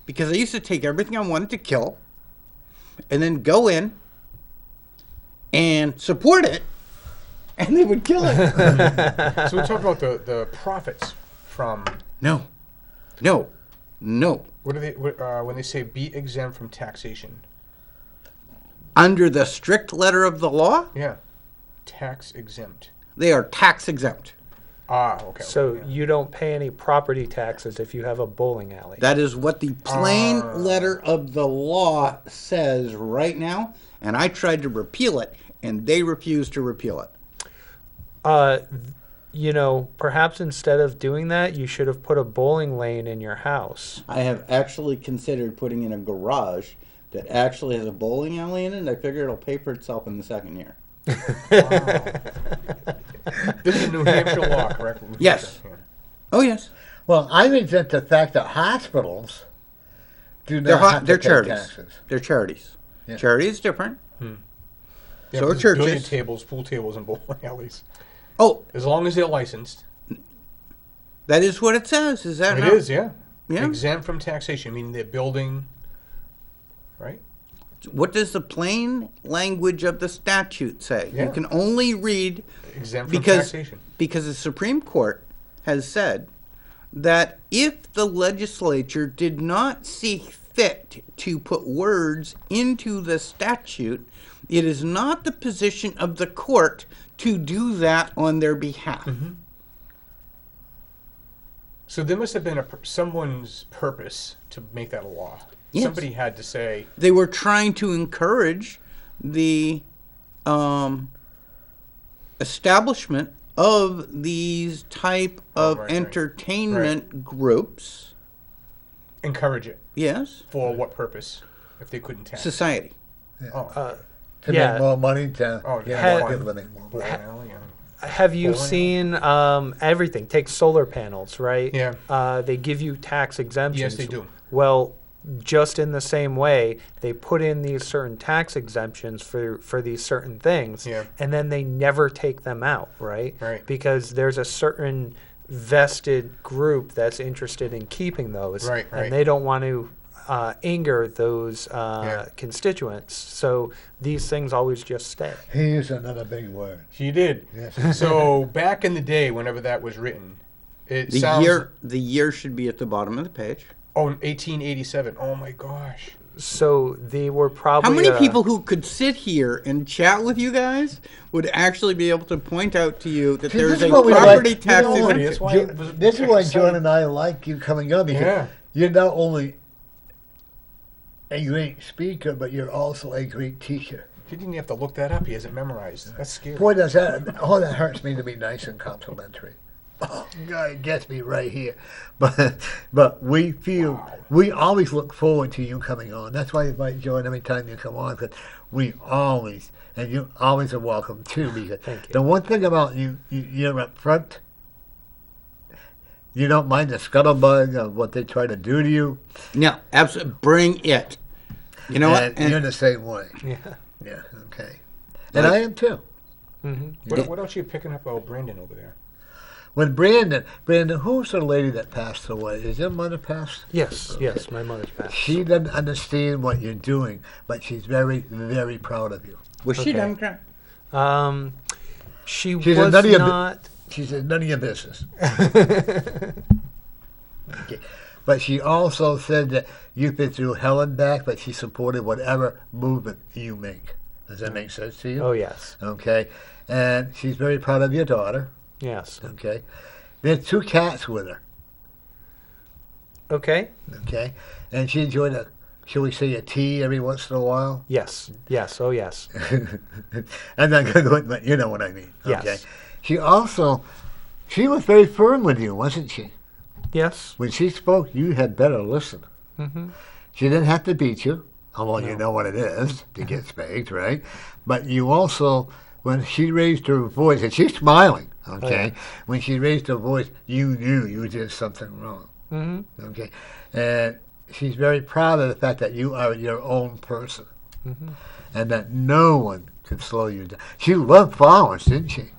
Because I used to take everything I wanted to kill and then go in and support it, and they would kill it. So we talk about the profits from... No. What do they when they say be exempt from taxation? Under the strict letter of the law, Yeah, tax exempt. they are tax exempt. Ah, okay. So okay, yeah. you don't pay any property taxes if you have a bowling alley. That is what the plain letter of the law says right now, and I tried to repeal it, and they refused to repeal it. You know, perhaps instead of doing that, you should have put a bowling lane in your house. I have actually considered putting in a garage that actually has a bowling alley in it, and I figure it'll pay for itself in the second year. This is New Hampshire law, correct? Yes. Yeah. Oh, yes. Well, I resent the fact that hospitals do not have to They're pay charities. taxes. They're charities. Yeah. Charity is different. Yeah, So are because billiard churches. tables, pool tables, and bowling alleys. Oh, As long as they're licensed. that is what it says. Is that It not? is, yeah. Yeah. Exempt from taxation, meaning they're building, right? What does the plain language of the statute say? Yeah. You can only read Exempt from because taxation. the Supreme Court has said that if the legislature did not see fit to put words into the statute, it is not the position of the court to do that on their behalf. Mm-hmm. So there must have been someone's purpose to make that a law. Yes. Somebody had to say, They were trying to encourage the establishment of these type of right. entertainment groups. encourage it. Yes, For what purpose? If they couldn't tax. society. Oh, To Yeah. make more money, to Oh, yeah, yeah. give them more bowling money. alley, yeah. Have you Bowling seen everything? Take solar panels, right? Yeah. They give you tax exemptions. Yes, they do. Well, just in the same way, they put in these certain tax exemptions for these certain things, Yeah. and then they never take them out, right? Right. Because there's a certain vested group that's interested in keeping those, Right, right. and they don't want to anger those Yeah. constituents. So these things always just stay. He used another big word. He did. Yes. So back in the day, whenever that was written, it The sounds... year should be at the bottom of the page. Oh, 1887. Oh, my gosh. So they were probably How many people who could sit here and chat with you guys would actually be able to point out to you that See, there's this a is what we property like. tax You know what it exemption? is. Why Jo- it was this is why exciting. John and I like you coming on, because Yeah. you're not only a great speaker, but you're also a great teacher. He didn't have to look that up. He has it memorized. That's scary. Boy, that hurts me to be nice and complimentary. oh, God, it gets me right here. But we always look forward to you coming on. That's why I invite Joe every time you come on, because we always, and you always are welcome too. Because Thank you. the one thing about you, you're up front. You don't mind the scuttlebutt of what they try to do to you. No, absolutely. Bring it. You know what? And you're the same way. Yeah. Yeah, okay. And I am too. What else are you picking up about Brandon over there? When Brandon, who's the lady that passed away? Is your mother passed? Yes, yes, my mother's passed. She doesn't understand what you're doing, but she's very, very proud of you. Was she Okay. Democrat? She She said, was "None of your not. She said, none of your business. Okay. But she also said that you've been through hell and back, but she supported whatever movement you make. Does that make sense to you? Oh, yes. Okay. And she's very proud of your daughter. Yes. Okay. There's 2 cats with her. Okay. Okay. And she enjoyed shall we say, a tea every once in a while. Yes. Yes. Oh, yes. I'm not going to go into, but you know what I mean. Yes. Okay. She was very firm with you, wasn't she? Yes. When she spoke, you had better listen. Mm-hmm. She didn't have to beat you, although you No. know what it is to get spanked, right? But you also, when she raised her voice, and she's smiling, okay? yeah. When she raised her voice, you knew you did something wrong, Mm-hmm. okay? And she's very proud of the fact that you are your own person, Mm-hmm. and that no one can slow you down. She loved flowers, didn't she?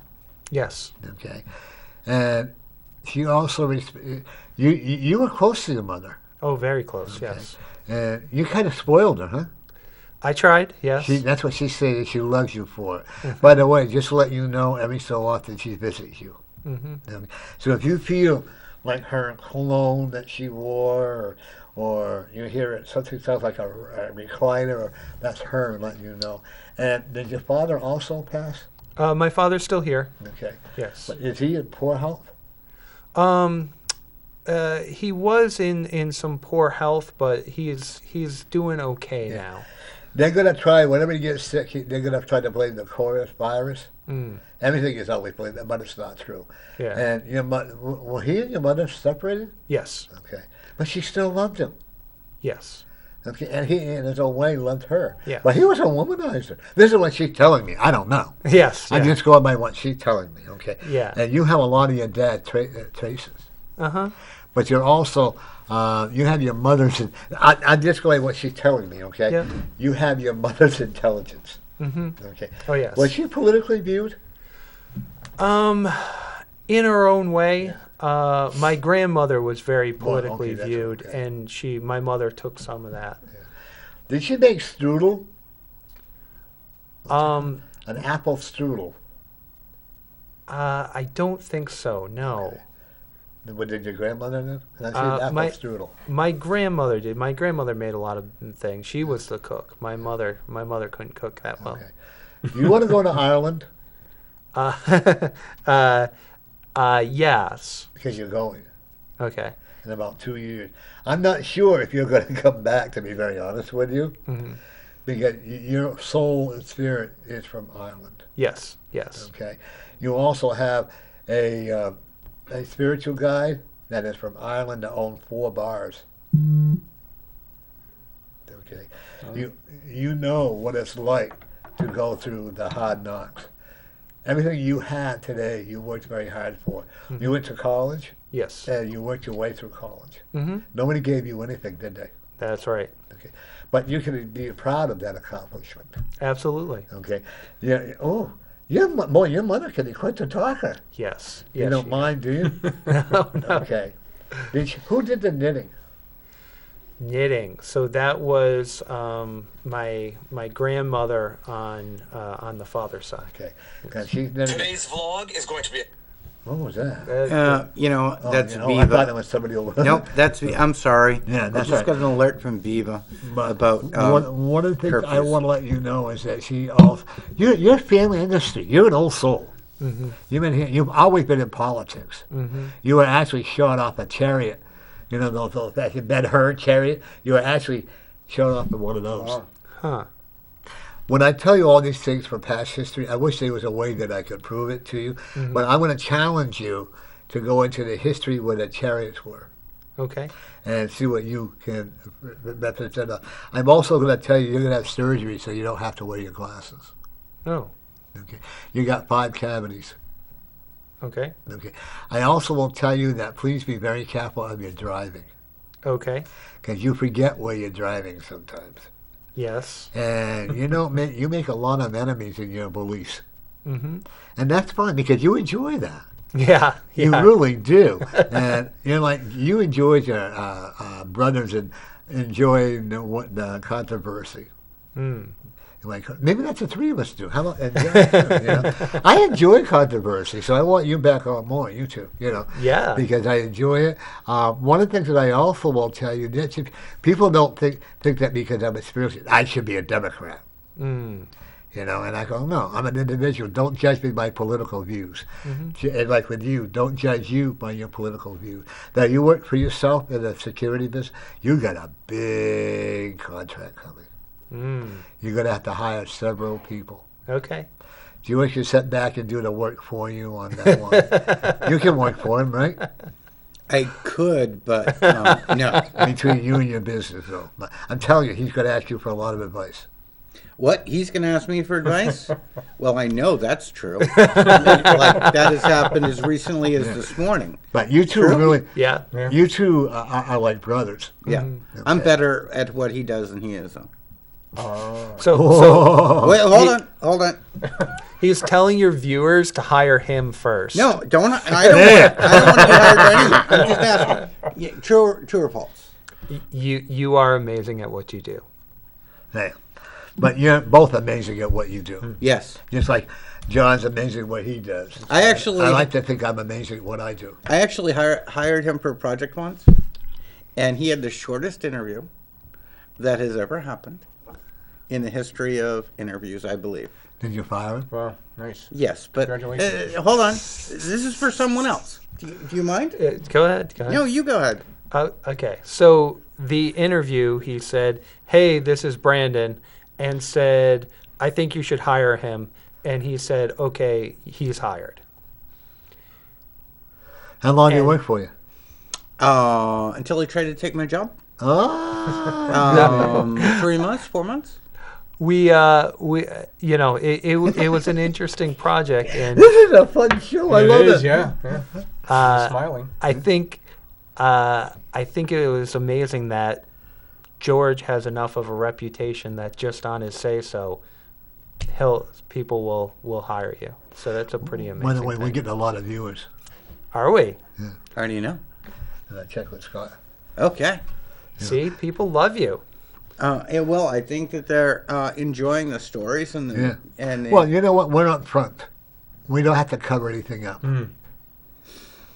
Yes. Okay, and she also you were close to your mother, Oh, very close. Yes. and you kind of spoiled her, huh? I tried. Yes. That's what she said. She loves you for it. By the way, just to let you know, every so often she visits you. Mm-hmm. So if you feel like her cologne that she wore, or you hear it, something sounds like a recliner, or that's her letting you know. And did your father also pass? My father's still here. Okay. Yes. But is he in poor health? He was in some poor health, but he's doing okay now. They're going to try, whenever he gets sick, they're going to try to blame the coronavirus. Mm. Everything is always blamed, but it's not true. Yeah. And your mother, were he and your mother separated? Yes. Okay. But she still loved him. Yes. Okay. And he, in his own way, loved her. Yeah. But he was a womanizer. This is what she's telling me. I don't know. Yes. I'm Yeah. just going by what she's telling me, okay? Yeah. And you have a lot of your dad's traces. Uh-huh. But you're also, you have your mother's, I'm just going by what she's telling me, okay? Yeah. You have your mother's intelligence. Mm-hmm. Okay. Oh, yes. Was she politically viewed? In her own way. My grandmother was very politically that's viewed, okay. and my mother took some of that. Did she make strudel? Um, An apple strudel. I don't think so. No. What did your grandmother do? I see apple my- strudel. My grandmother did. My grandmother made a lot of things. She was the cook. My mother couldn't cook that well. Okay. Do you want to go to Ireland? Yes. Because you're going Okay. in about 2 years. I'm not sure if you're going to come back, to be very honest with you, Hmm. because your soul and spirit is from Ireland. Yes. Yes. Okay. You also have a spiritual guide that is from Ireland that owns 4 bars. Okay. You know what it's like to go through the hard knocks. Everything you had today, you worked very hard for. Mhm. You went to college, Yes. and you worked your way through college. Hmm. Nobody gave you anything, did they? That's right. Okay. But you can be proud of that accomplishment. Absolutely. Okay. Yeah. Oh, your mother can be quite a talker. Yes. You Yes, don't she- mind, do you? No, no. Okay. Who did the knitting? Knitting. So that was my grandmother on the father's side. Okay. 'Cause she's knitting. Today's vlog is going to be. What was that? You know, Oh, that's yeah. Oh, I thought it Viva. was somebody over. Nope, that's I'm sorry. Yeah, that's I just right. got an alert from Viva But about one of the things I curfews. want to let you know is that she also, your family industry, you're an old soul. Mm-hmm. You've been here. You've always been in politics. Mm-hmm. You were actually shot off a chariot. You know those that Ben-Hur chariot. You were actually shot off in one of those. Huh. When I tell you all these things from past history, I wish there was a way that I could prove it to you. Mhm. But I'm going to challenge you to go into the history where the chariots were Okay. and see what you can methods. And I'm also going to tell you you're going to have surgery, so you don't have to wear your glasses. Oh. Okay. You got 5 cavities. Okay. Okay. I also will tell you that please be very careful of your driving, Okay. because you forget where you're driving sometimes. Yes. And you make a lot of enemies in your beliefs. Mm-hmm. And that's fine because you enjoy that. Yeah. You Yeah. really do. And you enjoy your brothers and enjoying the controversy. Mm. Like maybe that's the 3 of us do. How about I enjoy controversy, so I want you back on more. You too, Yeah. because I enjoy it. One of the things that I also will tell you that people don't think that because I'm a spiritualist, I should be a Democrat. Mm. And I go, no, I'm an individual. Don't judge me by political views. Mm-hmm. And like with you, don't judge you by your political views. Now, you work for yourself in the security business, you got a big contract coming. Mm. You're going to have to hire several people. Okay. Do you wish you sit back and do the work for you on that one? You can work for him, right? I could, but no. Between you and your business, though. But I'm telling you, he's going to ask you for a lot of advice. What? He's going to ask me for advice? Well, I know that's true. Like, that has happened as recently as this morning. But you two True. are really, Yeah. you two are like brothers. Yeah. I'm better at what he does than he is, though. So Wait, hold on. he's telling your viewers to hire him first. No, I don't want to get hired by anyone. I'm just asking. Yeah, true or false? You are amazing at what you do. Hey, but you're both amazing at what you do. Yes. Just like John's amazing at what he does. I like to think I'm amazing at what I do. I actually hired him for a project once, and he had the shortest interview that has ever happened in the history of interviews, I believe. Did you fire him? Wow, nice. Yes, but Congratulations. hold on. This is for someone else. Do you mind? Go ahead. No, you go ahead. Okay. So the interview, he said, "Hey, this is Brandon," and said, "I think you should hire him." And he said, "Okay, he's hired." How long did he And- work for you? Until he tried to take my job. Oh, 3 months, 4 months. We it was an interesting project, and this is a fun show. I love it. Yeah. Smiling. I think it was amazing that George has enough of a reputation that just on his say so, people will hire you. So that's a pretty amazing By the way, we're thing. getting a lot of viewers. Are we? How do you know? Check with Scott. Okay. See, people love you. Well, I think that they're enjoying the stories and Well, you know what? We're up front. We don't have to cover anything up.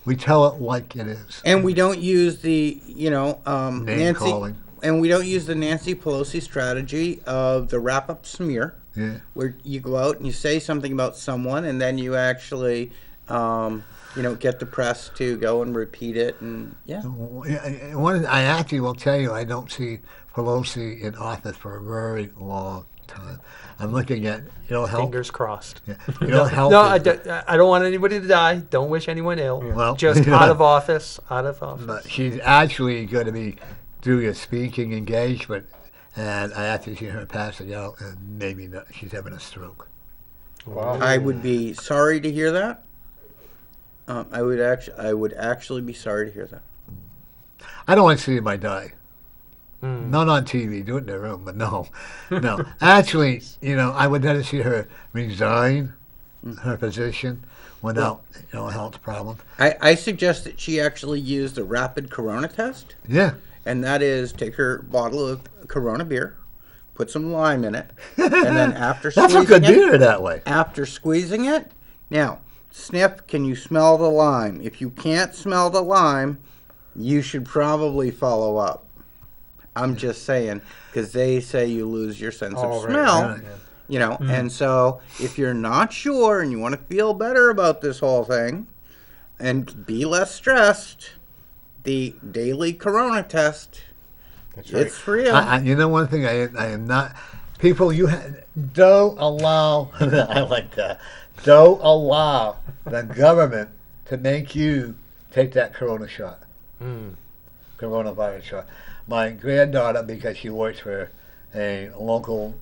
We tell it like it is. and we don't use the Name Nancy calling. and we don't use the Nancy Pelosi strategy of the wrap-up smear, Yeah. where you go out and you say something about someone and then you actually get the press to go and repeat it, and I actually will tell you, I don't see Pelosi in office for a very long time. I'm looking at, health. Fingers crossed. Yeah. Health. No, is- I don't want anybody to die. Don't wish anyone ill. Well, Just out of office. Out of office. But she's actually going to be doing a speaking engagement, and I actually see her passing out, and maybe not, she's having a stroke. Wow. I would be sorry to hear that. I would actually be sorry to hear that. I don't want to see anybody die. Hmm. Not on TV, do it in their room, but no. Actually, I would rather see her resign her position without, a health problem. I suggest that she actually use the rapid Corona test, Yeah. and that is take her bottle of Corona beer, put some lime in it, and then after That's a good beer that way. After squeezing it, now sniff. Can you smell the lime? If you can't smell the lime, you should probably follow up. I'm just saying, because they say you lose your sense of smell. right. And so if you're not sure and you want to feel better about this whole thing and be less stressed, the daily Corona test, That's right. it's real. One thing I am not. People, don't allow. I like that. Don't allow the government to make you take that corona shot, coronavirus shot. My granddaughter, because she works for a local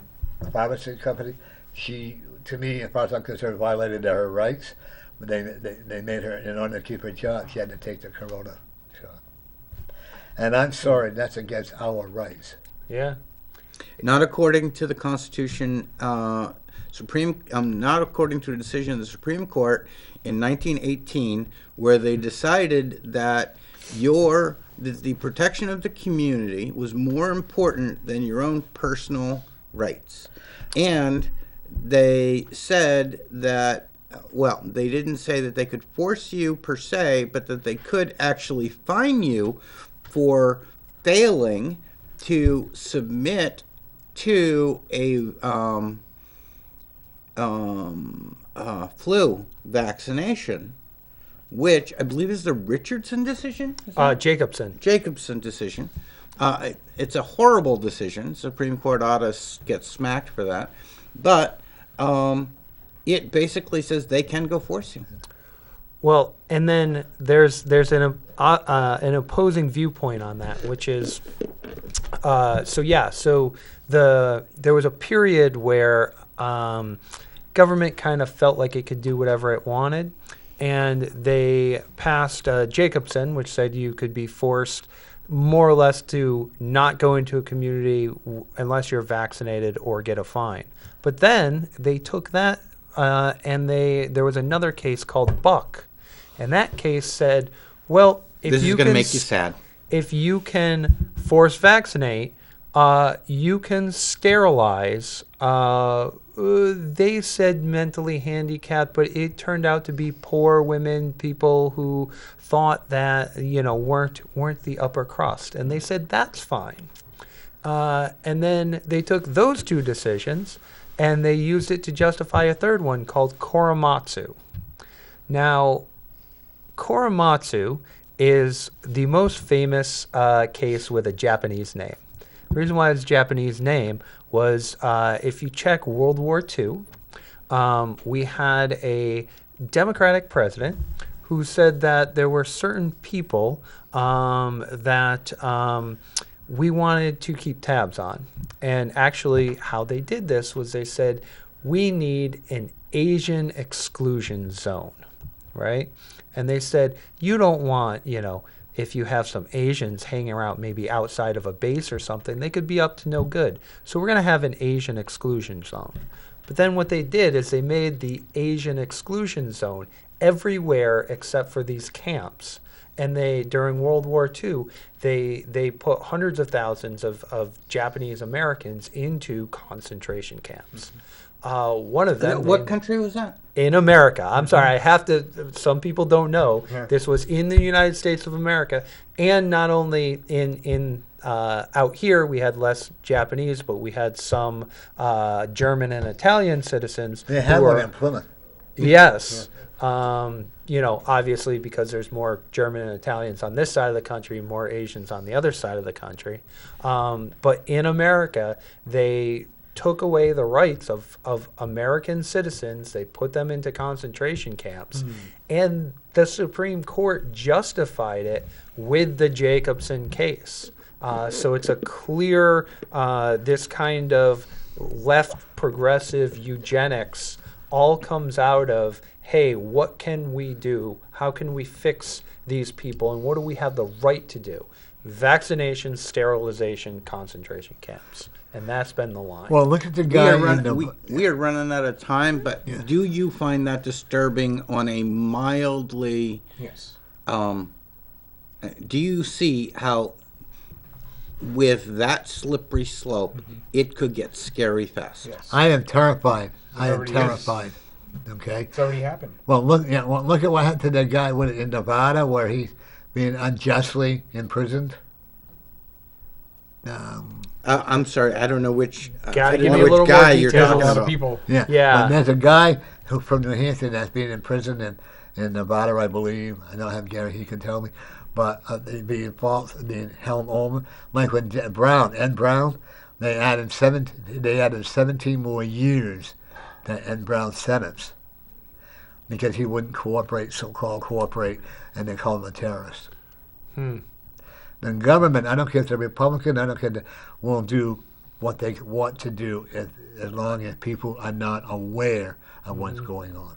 pharmacy company, she, to me, as far as I'm concerned, violated her rights. But they made her, in order to keep her job, she had to take the corona shot. And I'm sorry, that's against our rights. Yeah. Not according to the Constitution, not according to a decision of the Supreme Court in 1918, where they decided that the protection of the community was more important than your own personal rights. And they said that, well, they didn't say that they could force you per se, but that they could actually fine you for failing to submit to a flu vaccination, which I believe is the Richardson decision? Jacobson decision. It's a horrible decision. Supreme Court ought to get smacked for that. But it basically says they can go force you. Well, and then there's an opposing viewpoint on that, which is so there was a period where government kind of felt like it could do whatever it wanted, and they passed Jacobson, which said you could be forced more or less to not go into a community unless you're vaccinated or get a fine. But then they took that and there was another case called Buck. And that case said, well, if This is you going to can make you sad. if you can force vaccinate, you can sterilize. They said mentally handicapped, but it turned out to be poor women, people who thought that weren't the upper crust, and they said that's fine. And then they took those two decisions, and they used it to justify a third one called Korematsu. Now, Korematsu is the most famous case with a Japanese name. The reason why it's a Japanese name was if you check World War II, we had a Democratic president who said that there were certain people that we wanted to keep tabs on. And actually how they did this was they said, we need an Asian exclusion zone, right? And they said, you don't want, if you have some Asians hanging around maybe outside of a base or something, they could be up to no good. So we're going to have an Asian exclusion zone. But then what they did is they made the Asian exclusion zone everywhere except for these camps. And during World War II, they put hundreds of thousands of Japanese Americans into concentration camps. One of them. What country was that? In America. I'm sorry, I have to. Some people don't know. Yeah. This was in the United States of America, and not only in out here we had less Japanese, but we had some German and Italian citizens. They had who one are- in Plymouth. Yes. Obviously because there's more German and Italians on this side of the country, more Asians on the other side of the country. But in America, they took away the rights of American citizens. They put them into concentration camps. And the Supreme Court justified it with the Jacobson case. So it's a clear, this kind of left progressive eugenics all comes out of, hey, what can we do? How can we fix these people? And what do we have the right to do? Vaccination, sterilization, concentration camps. And that's been the line. Well, look at the We guy. are running out of time, but do you find that disturbing on a mildly... Yes. Do you see how, with that slippery slope, it could get scary fast? Yes. I am terrified. I am already is. terrified. Okay. It's already happened. Well, look at what happened to that guy in Nevada, where he's being unjustly imprisoned. I'm sorry, I don't know which Gotta I don't give know me a which little more guy you're details. There's a talking lot of about. people. Yeah. Yeah. And there's a guy from New Hampshire that's being imprisoned in Nevada, I believe. I don't have Gary; he can tell me. But being held over, like when Ed Brown, they added 17 more years to Ed Brown's sentence. because he wouldn't cooperate, so-called cooperate, and they call him a terrorist. The government, I don't care if they're Republican, I don't care, will do what they want to do as long as people are not aware of what's going on.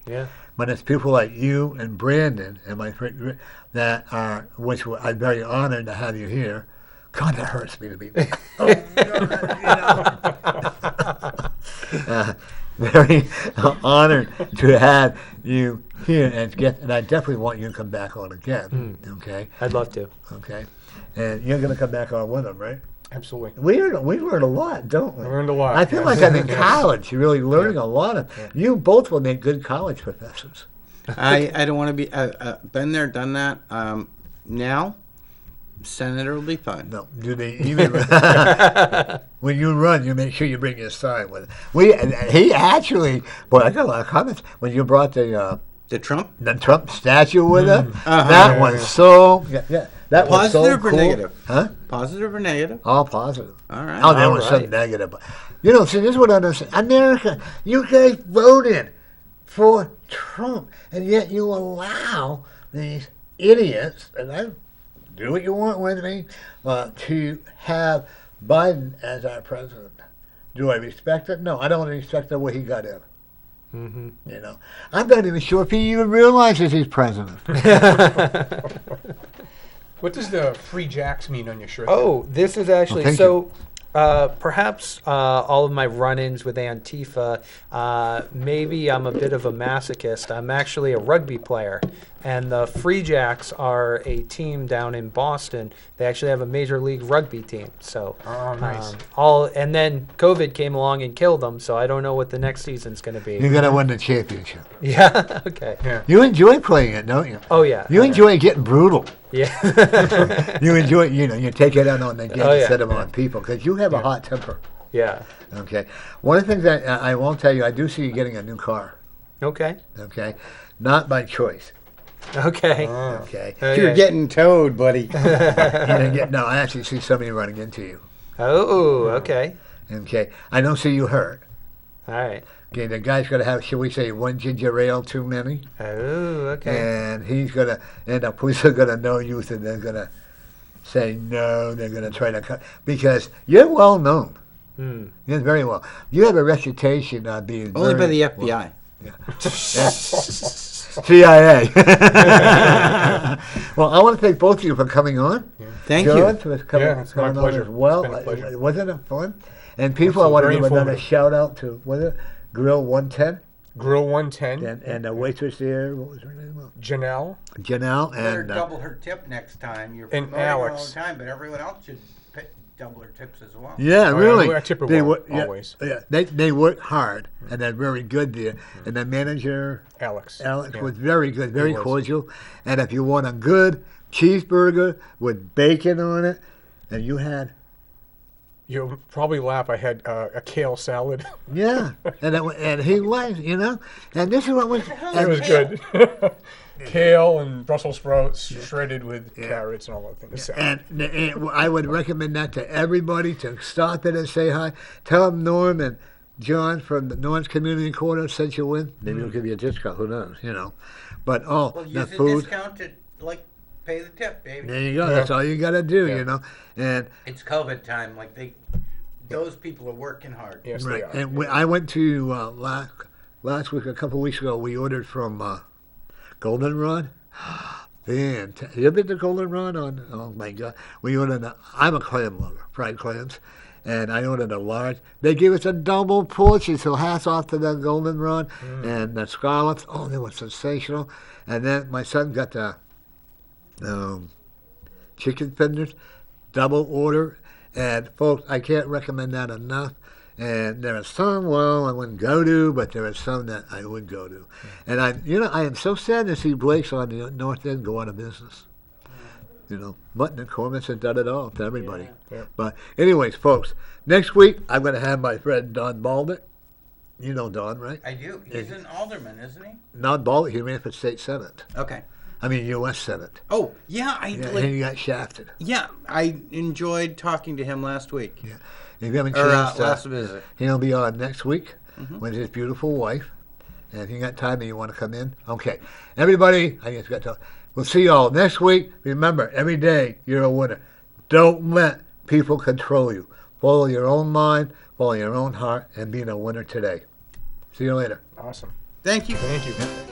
Yeah. But it's people like you and Brandon and my friend that are, which I'm very honored to have you here. God, that hurts me to be. Oh, God, very honored to have you here and I definitely want you to come back on again. Okay. I'd love to. Okay. And you're going to come back on with them, right? Absolutely. We learned a lot, don't we? I learned a lot. I feel like I'm in college. You're really learning a lot of. You both will make good college professors. I don't want to be. Been there, done that. Now, senator will be fun. No, do they even? When you run, you make sure you bring your sign with it. He actually. Boy, I got a lot of comments when you brought the Trump statue with him. That was so. Yeah. That was so positive cool. or negative? Huh? Positive or negative? All positive. All right. Oh, there All was some right. negative. You know, see, this is what I understand. America, you guys voted for Trump, and yet you allow these idiots, and I do what you want with me, to have Biden as our president. Do I respect it? No, I don't respect the way he got in. You know, I'm not even sure if he even realizes he's president. What does the Free Jacks mean on your shirt? Oh, this is actually thank so. Perhaps all of my run-ins with Antifa, maybe I'm a bit of a masochist. I'm actually a rugby player, and the Free Jacks are a team down in Boston. They actually have a major league rugby team. So, Oh, nice. and then COVID came along and killed them. So I don't know what the next season's going to be. You're gonna win the championship. Yeah. Okay. Yeah. You enjoy playing it, don't you? Oh yeah. You enjoy getting brutal. Yeah. You enjoy, you take it out on the game Oh, yeah. instead of on people because you have a hot temper. Yeah. Okay. One of the things that I won't tell you, I do see you getting a new car. Okay. Okay. Not by choice. Okay. Okay. You're getting towed, buddy. You didn't get, no, I actually see somebody running into you. Oh. Okay. Okay. I don't see you hurt. All right. Okay. The guy's going to have, shall we say, one ginger ale too many. Oh. Okay. And he's going to, and the police are going to know you, and they're going to say no. They're going to try to cut, because you're well known. You're very well. You have a reputation of being Only by very the FBI. CIA. Well, I want to thank both of you for coming on. Thank John, you. for coming, Yeah, it's my coming on pleasure. as well. It's been a pleasure. Wasn't it fun? And people, I want to Very give another informative. shout out to, was it Grill 110? Grill 110. And the waitress there, what was her name? Janelle. Janelle. Better And double her tip next time. You're And promoting her all Alex. the time, but everyone else should double her tips as well. yeah, Oh, yeah, really. I tip her They well, wo- yeah, always. Yeah, they work hard, and they're very good there. And the manager, Alex. Alex, Yeah. was very good, very was. cordial. And if you want a good cheeseburger with bacon on it, and you had, You'll probably laugh. I had a kale salad. yeah, and he was, and this is what was, It was good. Kale and Brussels sprouts shredded with carrots and all that things. and I would recommend that to everybody to stop in and say hi. Tell them Norm and John from the Norm's Community Corner sent you in. Maybe they'll give you a discount. Who knows? But Well, the use a food. discount to pay the tip, baby. There you go. That's all you got to do. Yeah. And It's COVID time. Those people are working hard. Yes, right. they are. And I went to last week, a couple of weeks ago. We ordered from Goldenrod. Man, you ever been to Goldenrod? Oh my God, we ordered. I'm a clam lover, fried clams, and I ordered a large. They gave us a double portion, so hats off to the Goldenrod and the scallops. Oh, they were sensational. And then my son got the chicken fingers, double order. And folks, I can't recommend that enough. And there are some, I wouldn't go to, but there are some that I would go to. And I am so sad to see Blake's on the North End go out of business. But the Cormans have done it all to everybody. Yeah. But anyways, folks, next week I'm going to have my friend Don Baldick. You know Don, right? I do. He's an alderman, isn't he? Don Baldick, he ran for state senate. Okay. I mean, U.S. Senate. Oh, yeah. Yeah, and he got shafted. I enjoyed talking to him last week. Yeah. If you have a Or chance, last visit. he'll be on next week with his beautiful wife. And if you got time and you want to come in, okay. Everybody, I just got to. We'll see you all next week. Remember, every day you're a winner. Don't let people control you. Follow your own mind, follow your own heart, and be a winner today. See you later. Awesome. Thank you. Thank you.